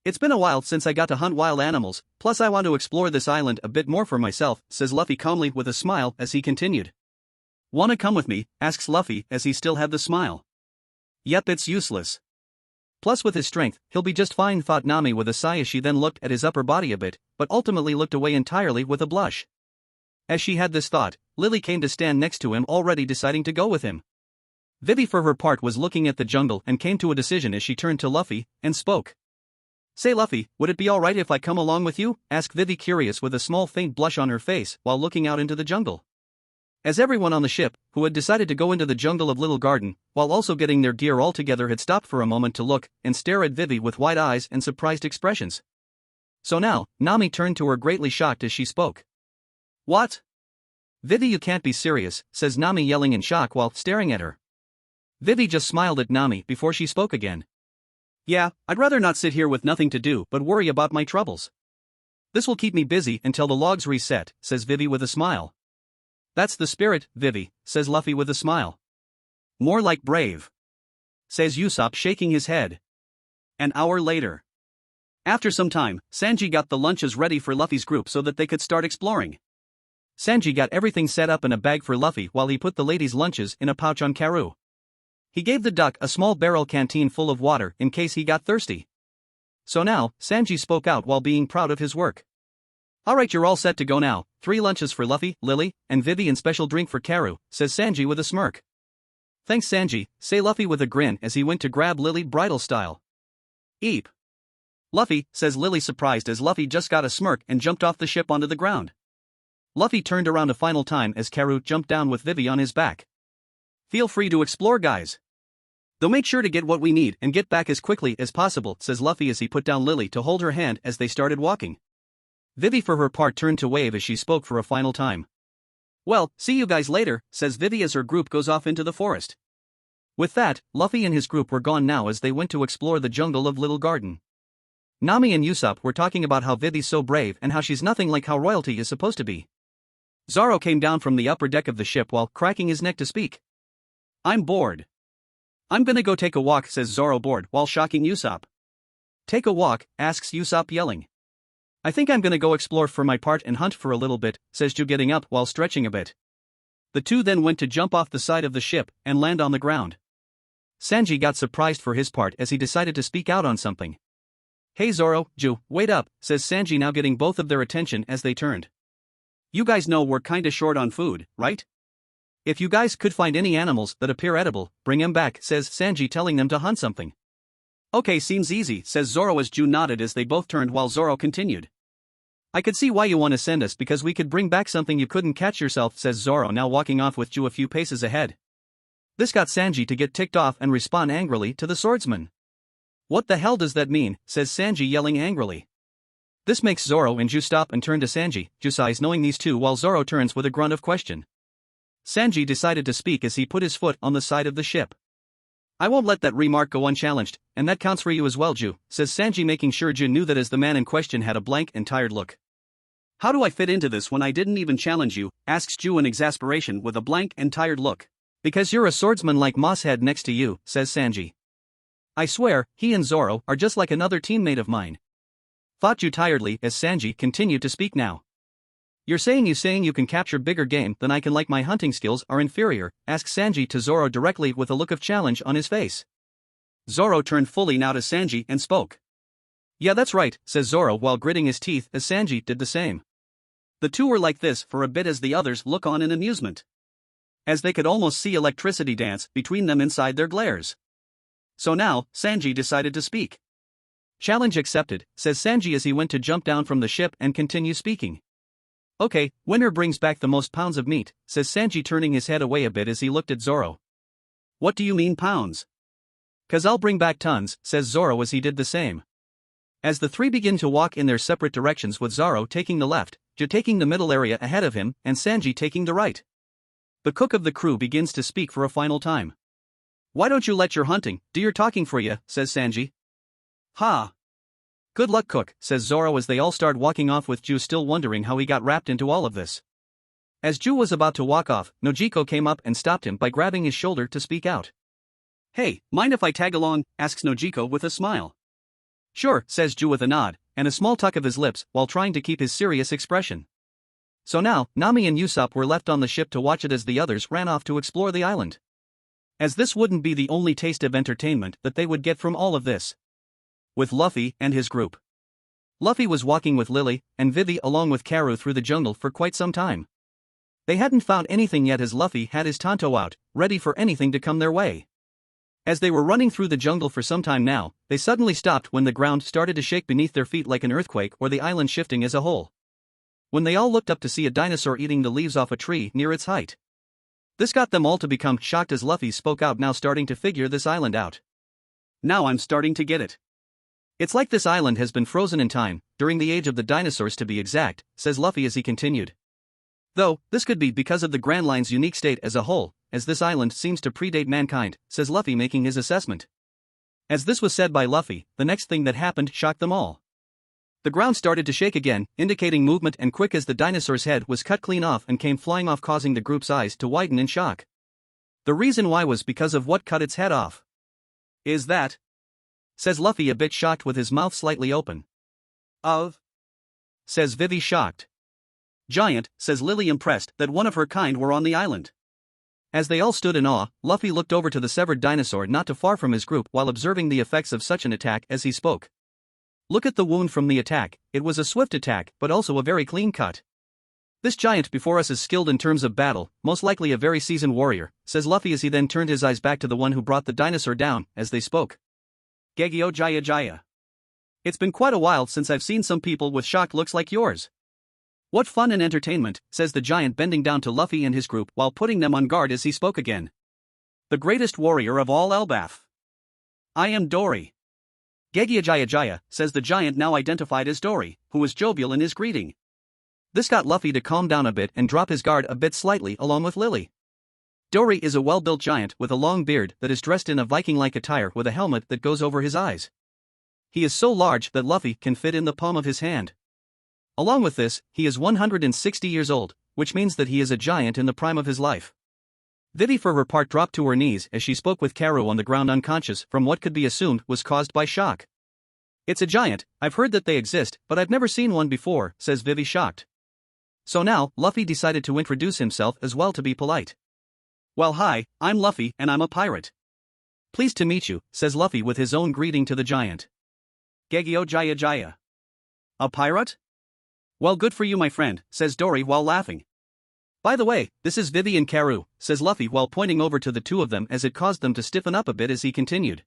It's been a while since I got to hunt wild animals, plus I want to explore this island a bit more for myself, says Luffy calmly with a smile as he continued. Wanna come with me? Asks Luffy as he still had the smile. Yep, it's useless. Plus with his strength, he'll be just fine, thought Nami with a sigh as she then looked at his upper body a bit, but ultimately looked away entirely with a blush. As she had this thought, Lily came to stand next to him already deciding to go with him. Vivi for her part was looking at the jungle and came to a decision as she turned to Luffy and spoke. Say Luffy, would it be alright if I come along with you? Asked Vivi curious with a small faint blush on her face while looking out into the jungle. As everyone on the ship, who had decided to go into the jungle of Little Garden, while also getting their gear all together had stopped for a moment to look and stare at Vivi with wide eyes and surprised expressions. So now, Nami turned to her greatly shocked as she spoke. What? Vivi, you can't be serious, says Nami yelling in shock while staring at her. Vivi just smiled at Nami before she spoke again. Yeah, I'd rather not sit here with nothing to do but worry about my troubles. This will keep me busy until the logs reset, says Vivi with a smile. That's the spirit, Vivi, says Luffy with a smile. More like brave, says Usopp shaking his head. An hour later. After some time, Sanji got the lunches ready for Luffy's group so that they could start exploring. Sanji got everything set up in a bag for Luffy while he put the ladies' lunches in a pouch on Karoo. He gave the duck a small barrel canteen full of water in case he got thirsty. So now, Sanji spoke out while being proud of his work. Alright, you're all set to go now, 3 lunches for Luffy, Lily, and Vivi and special drink for Karoo, says Sanji with a smirk. Thanks Sanji, say Luffy with a grin as he went to grab Lily bridal style. Eep. Luffy, says Lily surprised as Luffy just got a smirk and jumped off the ship onto the ground. Luffy turned around a final time as Karoo jumped down with Vivi on his back. Feel free to explore guys. Though make sure to get what we need and get back as quickly as possible, says Luffy as he put down Lily to hold her hand as they started walking. Vivi for her part turned to wave as she spoke for a final time. Well, see you guys later, says Vivi as her group goes off into the forest. With that, Luffy and his group were gone now as they went to explore the jungle of Little Garden. Nami and Usopp were talking about how Vivi's so brave and how she's nothing like how royalty is supposed to be. Zoro came down from the upper deck of the ship while cracking his neck to speak. I'm bored. I'm gonna go take a walk, says Zoro bored while shocking Usopp. Take a walk? Asks Usopp yelling. I think I'm gonna go explore for my part and hunt for a little bit, says Ju getting up while stretching a bit. The two then went to jump off the side of the ship and land on the ground. Sanji got surprised for his part as he decided to speak out on something. Hey Zoro, Ju, wait up, says Sanji now getting both of their attention as they turned. You guys know we're kinda short on food, right? If you guys could find any animals that appear edible, bring 'em back, says Sanji, telling them to hunt something. Okay, seems easy, says Zoro as Ju nodded as they both turned while Zoro continued. I could see why you want to send us because we could bring back something you couldn't catch yourself, says Zoro, now walking off with Ju a few paces ahead. This got Sanji to get ticked off and respond angrily to the swordsman. What the hell does that mean, says Sanji, yelling angrily. This makes Zoro and Ju stop and turn to Sanji. Ju sighs knowing these two while Zoro turns with a grunt of question. Sanji decided to speak as he put his foot on the side of the ship. I won't let that remark go unchallenged, and that counts for you as well, Ju, says Sanji, making sure Ju knew that as the man in question had a blank and tired look. How do I fit into this when I didn't even challenge you, asks Ju in exasperation with a blank and tired look. Because you're a swordsman like Mosshead next to you, says Sanji. I swear, he and Zoro are just like another teammate of mine. Thought Ju tiredly as Sanji continued to speak now. You're saying you can capture bigger game than I can, like my hunting skills are inferior, asks Sanji to Zoro directly with a look of challenge on his face. Zoro turned fully now to Sanji and spoke. Yeah, that's right, says Zoro while gritting his teeth as Sanji did the same. The two were like this for a bit as the others look on in amusement. As they could almost see electricity dance between them inside their glares. So now, Sanji decided to speak. Challenge accepted, says Sanji as he went to jump down from the ship and continue speaking. Okay, winner brings back the most pounds of meat, says Sanji, turning his head away a bit as he looked at Zoro. What do you mean pounds? 'Cause I'll bring back tons, says Zoro as he did the same. As the three begin to walk in their separate directions with Zoro taking the left, Ju taking the middle area ahead of him, and Sanji taking the right. The cook of the crew begins to speak for a final time. Why don't you let your hunting do your talking for ya, says Sanji. Ha! Good luck, cook, says Zoro as they all start walking off with Ju still wondering how he got wrapped into all of this. As Ju was about to walk off, Nojiko came up and stopped him by grabbing his shoulder to speak out. Hey, mind if I tag along, asks Nojiko with a smile. Sure, says Ju with a nod, and a small tuck of his lips while trying to keep his serious expression. So now, Nami and Usopp were left on the ship to watch it as the others ran off to explore the island. As this wouldn't be the only taste of entertainment that they would get from all of this. With Luffy and his group. Luffy was walking with Lily and Vivi along with Karu through the jungle for quite some time. They hadn't found anything yet as Luffy had his Tonto out, ready for anything to come their way. As they were running through the jungle for some time now, they suddenly stopped when the ground started to shake beneath their feet like an earthquake or the island shifting as a whole. When they all looked up to see a dinosaur eating the leaves off a tree near its height. This got them all to become shocked as Luffy spoke out, now starting to figure this island out. Now I'm starting to get it. It's like this island has been frozen in time, during the age of the dinosaurs to be exact, says Luffy as he continued. Though, this could be because of the Grand Line's unique state as a whole, as this island seems to predate mankind, says Luffy, making his assessment. As this was said by Luffy, the next thing that happened shocked them all. The ground started to shake again, indicating movement, and quick as the dinosaur's head was cut clean off and came flying off, causing the group's eyes to widen in shock. The reason why was because of what cut its head off. Is that? Says Luffy, a bit shocked with his mouth slightly open. Of? Says Vivi, shocked. Giant, says Lily, impressed that one of her kind were on the island. As they all stood in awe, Luffy looked over to the severed dinosaur not too far from his group while observing the effects of such an attack as he spoke. Look at the wound from the attack. It was a swift attack, but also a very clean cut. This giant before us is skilled in terms of battle, most likely a very seasoned warrior, says Luffy as he then turned his eyes back to the one who brought the dinosaur down as they spoke. Gegio Jaya Jaya. It's been quite a while since I've seen some people with shocked looks like yours. What fun and entertainment, says the giant, bending down to Luffy and his group while putting them on guard as he spoke again. The greatest warrior of all Elbaf. I am Dory. Gegio Jaya Jaya, says the giant, now identified as Dory, who was jovial in his greeting. This got Luffy to calm down a bit and drop his guard a bit slightly along with Lily. Dory is a well-built giant with a long beard that is dressed in a Viking-like attire with a helmet that goes over his eyes. He is so large that Luffy can fit in the palm of his hand. Along with this, he is 160 years old, which means that he is a giant in the prime of his life. Vivi for her part dropped to her knees as she spoke with Karu on the ground unconscious from what could be assumed was caused by shock. It's a giant, I've heard that they exist, but I've never seen one before, says Vivi, shocked. So now, Luffy decided to introduce himself as well to be polite. Well, hi, I'm Luffy and I'm a pirate. Pleased to meet you, says Luffy with his own greeting to the giant. Gegio Jaya Jaya. A pirate? Well, good for you, my friend, says Dory while laughing. By the way, this is Vivi and Karoo, says Luffy while pointing over to the two of them as it caused them to stiffen up a bit as he continued.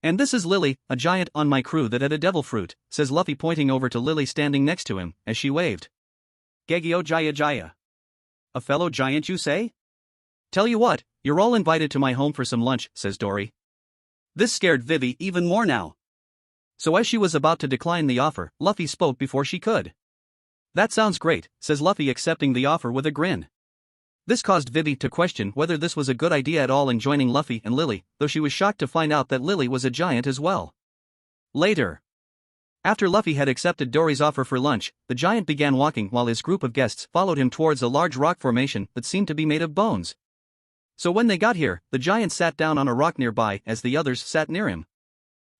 And this is Lily, a giant on my crew that had a devil fruit, says Luffy pointing over to Lily standing next to him, as she waved. Gegyo Jaya Jaya. A fellow giant, you say? Tell you what, you're all invited to my home for some lunch, says Dory. This scared Vivi even more now. So as she was about to decline the offer, Luffy spoke before she could. That sounds great, says Luffy accepting the offer with a grin. This caused Vivi to question whether this was a good idea at all in joining Luffy and Lily, though she was shocked to find out that Lily was a giant as well. Later. After Luffy had accepted Dory's offer for lunch, the giant began walking while his group of guests followed him towards a large rock formation that seemed to be made of bones. So when they got here, the giant sat down on a rock nearby as the others sat near him.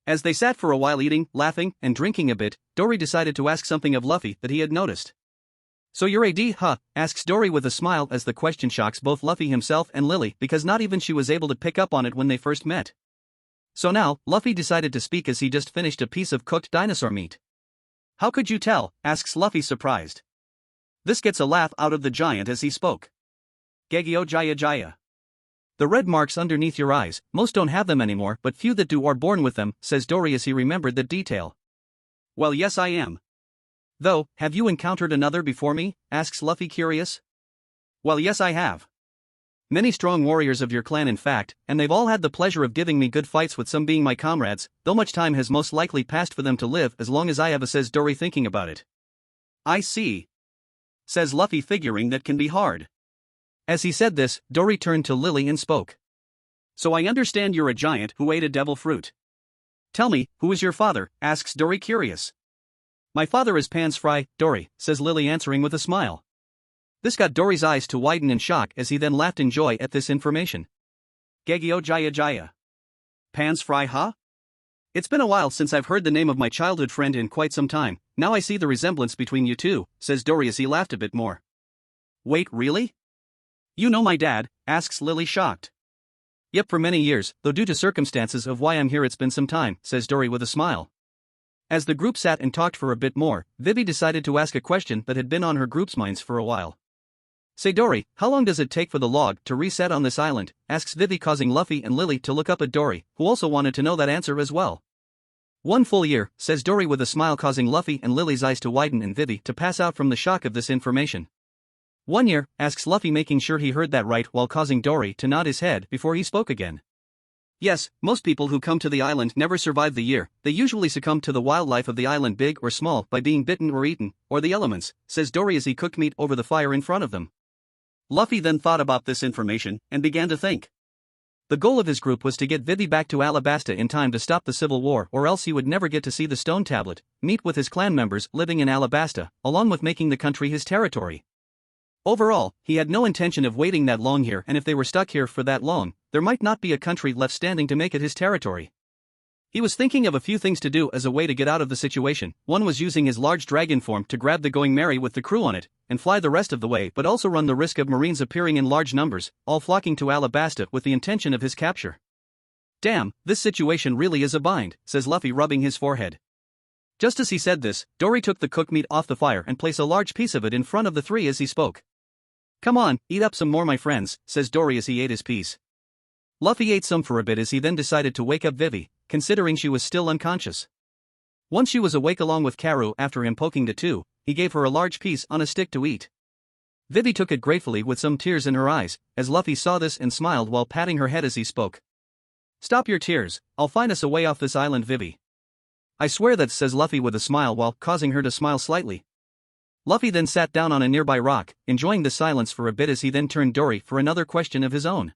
As they sat for a while eating, laughing, and drinking a bit, Dory decided to ask something of Luffy that he had noticed. So you're AD, huh? Asks Dory with a smile as the question shocks both Luffy himself and Lily because not even she was able to pick up on it when they first met. So now, Luffy decided to speak as he just finished a piece of cooked dinosaur meat. How could you tell? Asks Luffy surprised. This gets a laugh out of the giant as he spoke. Gegyo Jaya Jaya. The red marks underneath your eyes, most don't have them anymore but few that do are born with them, says Dory as he remembered that detail. Well, yes, I am. Though, have you encountered another before me? Asks Luffy curious. Well, yes, I have. Many strong warriors of your clan in fact, and they've all had the pleasure of giving me good fights with some being my comrades, though much time has most likely passed for them to live as long as I have, says Dory thinking about it. I see. Says Luffy figuring that can be hard. As he said this, Dory turned to Lily and spoke. So I understand you're a giant who ate a devil fruit. Tell me, who is your father? Asks Dory curious. My father is Pans Fry, Dory, says Lily answering with a smile. This got Dory's eyes to widen in shock as he then laughed in joy at this information. Gegyo Jaya Jaya. Pans Fry, huh? It's been a while since I've heard the name of my childhood friend in quite some time, now I see the resemblance between you two, says Dory as he laughed a bit more. Wait, really? You know my dad? Asks Lily shocked. Yep, for many years, though due to circumstances of why I'm here it's been some time, says Dory with a smile. As the group sat and talked for a bit more, Vivi decided to ask a question that had been on her group's minds for a while. Say Dory, how long does it take for the log to reset on this island? Asks Vivi, causing Luffy and Lily to look up at Dory, who also wanted to know that answer as well. 1 full year, says Dory with a smile, causing Luffy and Lily's eyes to widen and Vivi to pass out from the shock of this information. 1 year, asks Luffy, making sure he heard that right while causing Dory to nod his head before he spoke again. Yes, most people who come to the island never survive the year, they usually succumb to the wildlife of the island, big or small, by being bitten or eaten, or the elements, says Dory as he cooked meat over the fire in front of them. Luffy then thought about this information and began to think. The goal of his group was to get Vivi back to Alabasta in time to stop the civil war, or else he would never get to see the stone tablet, meet with his clan members living in Alabasta, along with making the country his territory. Overall, he had no intention of waiting that long here, and if they were stuck here for that long, there might not be a country left standing to make it his territory. He was thinking of a few things to do as a way to get out of the situation. One was using his large dragon form to grab the Going Merry with the crew on it, and fly the rest of the way, but also run the risk of Marines appearing in large numbers, all flocking to Alabasta with the intention of his capture. Damn, this situation really is a bind, says Luffy, rubbing his forehead. Just as he said this, Dory took the cooked meat off the fire and placed a large piece of it in front of the three as he spoke. Come on, eat up some more, my friends, says Dory as he ate his piece. Luffy ate some for a bit as he then decided to wake up Vivi, considering she was still unconscious. Once she was awake along with Karoo after him poking the two, he gave her a large piece on a stick to eat. Vivi took it gratefully with some tears in her eyes, as Luffy saw this and smiled while patting her head as he spoke. Stop your tears, I'll find us a way off this island, Vivi. I swear that, says Luffy with a smile while causing her to smile slightly. Luffy then sat down on a nearby rock, enjoying the silence for a bit as he then turned Dory for another question of his own.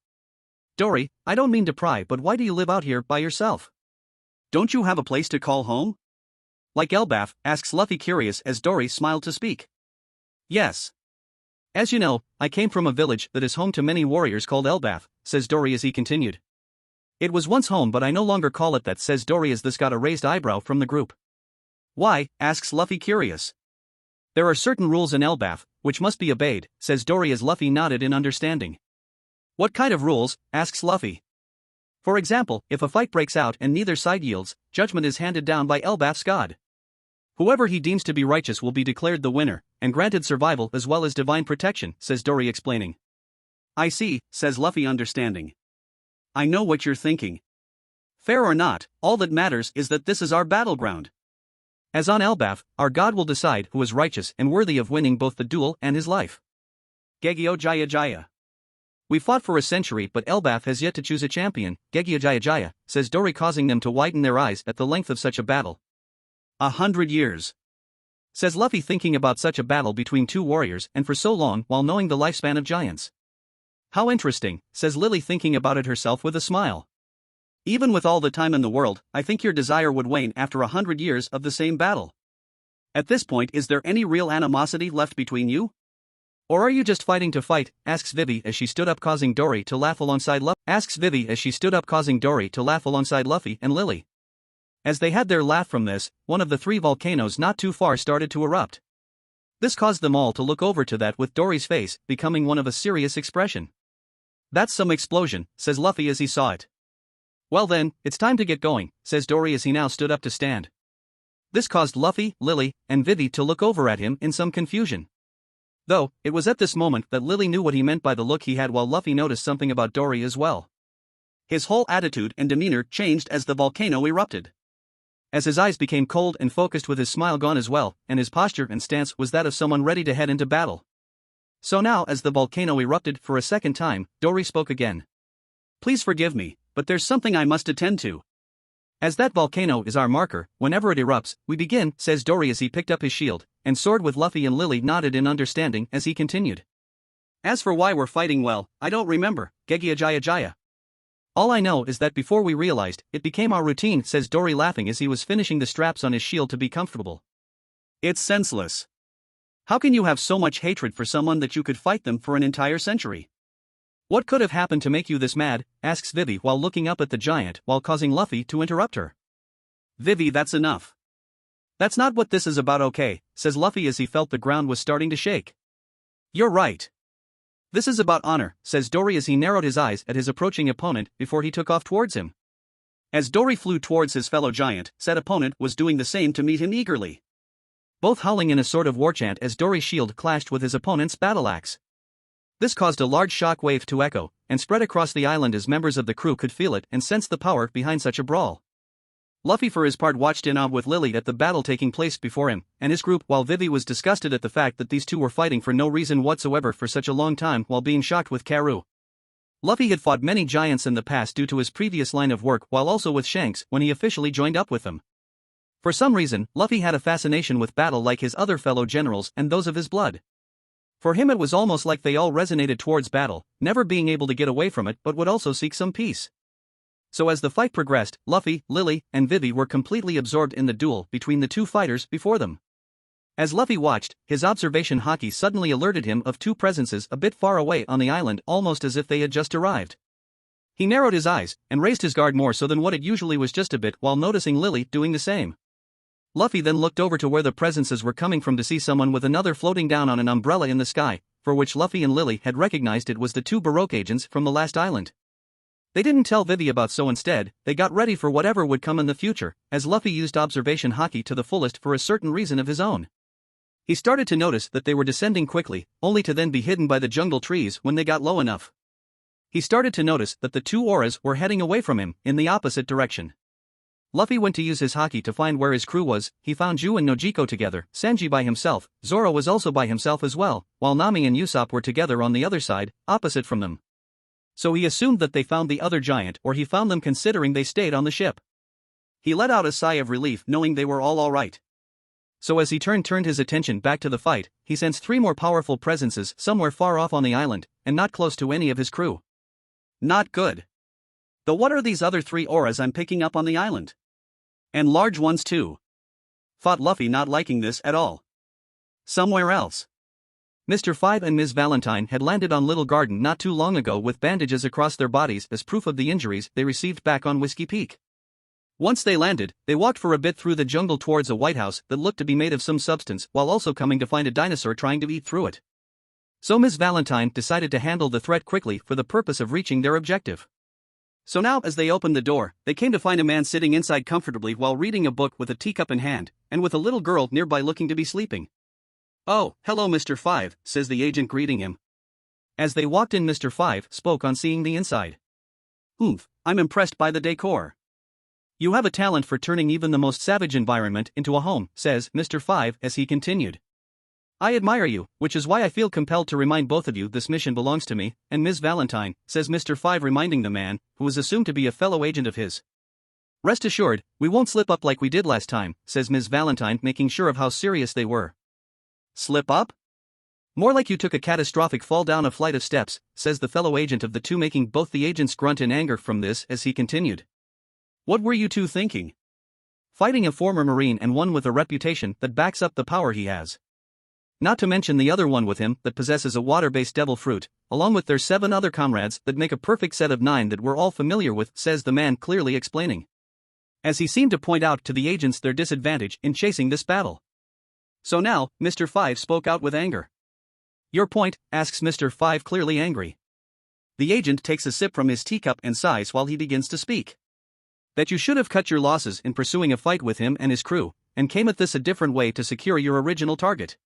Dory, I don't mean to pry, but why do you live out here by yourself? Don't you have a place to call home? Like Elbaf, asks Luffy curious as Dory smiled to speak. Yes. As you know, I came from a village that is home to many warriors called Elbaf, says Dory as he continued. It was once home but I no longer call it that, says Dory as this got a raised eyebrow from the group. Why, asks Luffy curious. There are certain rules in Elbaf, which must be obeyed, says Dory as Luffy nodded in understanding. What kind of rules, asks Luffy. For example, if a fight breaks out and neither side yields, judgment is handed down by Elbaf's god. Whoever he deems to be righteous will be declared the winner, and granted survival as well as divine protection, says Dory explaining. I see, says Luffy understanding. I know what you're thinking. Fair or not, all that matters is that this is our battleground. As on Elbaf, our god will decide who is righteous and worthy of winning both the duel and his life. Gegyo Jaya Jaya. We fought for a century but Elbaf has yet to choose a champion, Gegyo Jaya Jaya, says Dory, causing them to widen their eyes at the length of such a battle. 100 years. Says Luffy, thinking about such a battle between two warriors and for so long while knowing the lifespan of giants. How interesting, says Lily, thinking about it herself with a smile. Even with all the time in the world, I think your desire would wane after 100 years of the same battle. At this point, is there any real animosity left between you? Or are you just fighting to fight? Asks Vivi as she stood up, causing Dory to laugh alongside Luffy. And Lily. As they had their laugh from this, one of the three volcanoes not too far started to erupt. This caused them all to look over to that, with Dory's face becoming one of a serious expression. That's some explosion, says Luffy as he saw it. Well then, it's time to get going, says Dory as he now stood up to stand. This caused Luffy, Lily, and Vivi to look over at him in some confusion. Though, it was at this moment that Lily knew what he meant by the look he had, while Luffy noticed something about Dory as well. His whole attitude and demeanor changed as the volcano erupted. As his eyes became cold and focused, with his smile gone as well, and his posture and stance was that of someone ready to head into battle. So now, as the volcano erupted for a second time, Dory spoke again. Please forgive me, but there's something I must attend to. As that volcano is our marker, whenever it erupts, we begin, says Dory as he picked up his shield and sword, with Luffy and Lily nodded in understanding as he continued. As for why we're fighting, well, I don't remember, Gegyo Jaya Jaya. All I know is that before we realized, it became our routine, says Dory, laughing as he was finishing the straps on his shield to be comfortable. It's senseless. How can you have so much hatred for someone that you could fight them for an entire century? What could have happened to make you this mad? Asks Vivi while looking up at the giant, while causing Luffy to interrupt her. Vivi, that's enough. That's not what this is about, okay, says Luffy as he felt the ground was starting to shake. You're right. This is about honor, says Dory as he narrowed his eyes at his approaching opponent before he took off towards him. As Dory flew towards his fellow giant, said opponent was doing the same to meet him eagerly. Both howling in a sort of war chant as Dory's shield clashed with his opponent's battle axe. This caused a large shock wave to echo and spread across the island as members of the crew could feel it and sense the power behind such a brawl. Luffy for his part watched in awe with Lily at the battle taking place before him and his group, while Vivi was disgusted at the fact that these two were fighting for no reason whatsoever for such a long time, while being shocked with Karoo. Luffy had fought many giants in the past due to his previous line of work, while also with Shanks when he officially joined up with them. For some reason, Luffy had a fascination with battle like his other fellow generals and those of his blood. For him it was almost like they all resonated towards battle, never being able to get away from it but would also seek some peace. So as the fight progressed, Luffy, Lily, and Vivi were completely absorbed in the duel between the two fighters before them. As Luffy watched, his observation haki suddenly alerted him of two presences a bit far away on the island, almost as if they had just arrived. He narrowed his eyes and raised his guard more so than what it usually was, just a bit, while noticing Lily doing the same. Luffy then looked over to where the presences were coming from to see someone with another floating down on an umbrella in the sky, for which Luffy and Lily had recognized it was the two Baroque agents from the last island. They didn't tell Vivi about, so instead, they got ready for whatever would come in the future, as Luffy used observation haki to the fullest for a certain reason of his own. He started to notice that they were descending quickly, only to then be hidden by the jungle trees when they got low enough. He started to notice that the two auras were heading away from him, in the opposite direction. Luffy went to use his haki to find where his crew was. He found Ju and Nojiko together, Sanji by himself, Zoro was also by himself as well, while Nami and Usopp were together on the other side, opposite from them. So he assumed that they found the other giant, or he found them considering they stayed on the ship. He let out a sigh of relief knowing they were all alright. So as he turned his attention back to the fight, he sensed three more powerful presences somewhere far off on the island, and not close to any of his crew. Not good. Though what are these other three auras I'm picking up on the island? And large ones too. Thought Luffy, not liking this at all. Somewhere else. Mr. Five and Ms. Valentine had landed on Little Garden not too long ago with bandages across their bodies as proof of the injuries they received back on Whiskey Peak. Once they landed, they walked for a bit through the jungle towards a white house that looked to be made of some substance, while also coming to find a dinosaur trying to eat through it. So Ms. Valentine decided to handle the threat quickly for the purpose of reaching their objective. So now, as they opened the door, they came to find a man sitting inside comfortably while reading a book with a teacup in hand, and with a little girl nearby looking to be sleeping. "Oh, hello Mr. Five," says the agent greeting him. As they walked in, Mr. Five spoke on seeing the inside. "Oomph, I'm impressed by the decor. You have a talent for turning even the most savage environment into a home," says Mr. Five as he continued. "I admire you, which is why I feel compelled to remind both of you this mission belongs to me and Ms. Valentine," says Mr. Five, reminding the man, who was assumed to be a fellow agent of his. "Rest assured, we won't slip up like we did last time," says Ms. Valentine, making sure of how serious they were. "Slip up? More like you took a catastrophic fall down a flight of steps," says the fellow agent of the two, making both the agents grunt in anger from this as he continued. "What were you two thinking? Fighting a former Marine and one with a reputation that backs up the power he has. Not to mention the other one with him that possesses a water-based devil fruit, along with their 7 other comrades that make a perfect set of 9 that we're all familiar with," says the man, clearly explaining, as he seemed to point out to the agents their disadvantage in chasing this battle. So now, Mr. Five spoke out with anger. "Your point?" asks Mr. Five, clearly angry. The agent takes a sip from his teacup and sighs while he begins to speak. "That you should have cut your losses in pursuing a fight with him and his crew, and came at this a different way to secure your original target.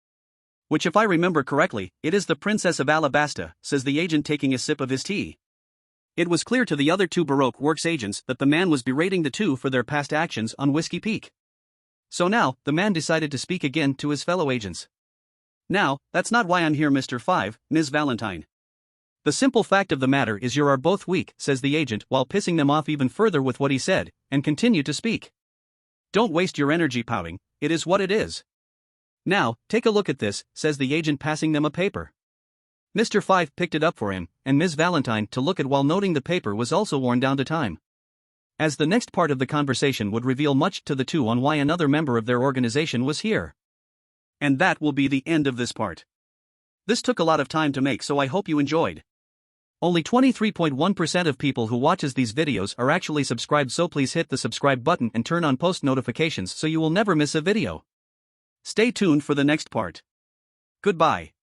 Which, if I remember correctly, it is the Princess of Alabasta," says the agent, taking a sip of his tea. It was clear to the other 2 Baroque Works agents that the man was berating the two for their past actions on Whiskey Peak. So now, the man decided to speak again to his fellow agents. "Now, that's not why I'm here, Mr. Five, Ms. Valentine. The simple fact of the matter is you are both weak," says the agent, while pissing them off even further with what he said, and continued to speak. "Don't waste your energy pouting, it is what it is. Now, take a look at this," says the agent, passing them a paper. Mr. Five picked it up for him, and Ms. Valentine to look at, while noting the paper was also worn down to time. As the next part of the conversation would reveal much to the two on why another member of their organization was here. And that will be the end of this part. This took a lot of time to make, so I hope you enjoyed. Only 23.1% of people who watches these videos are actually subscribed, so please hit the subscribe button and turn on post notifications so you will never miss a video. Stay tuned for the next part. Goodbye.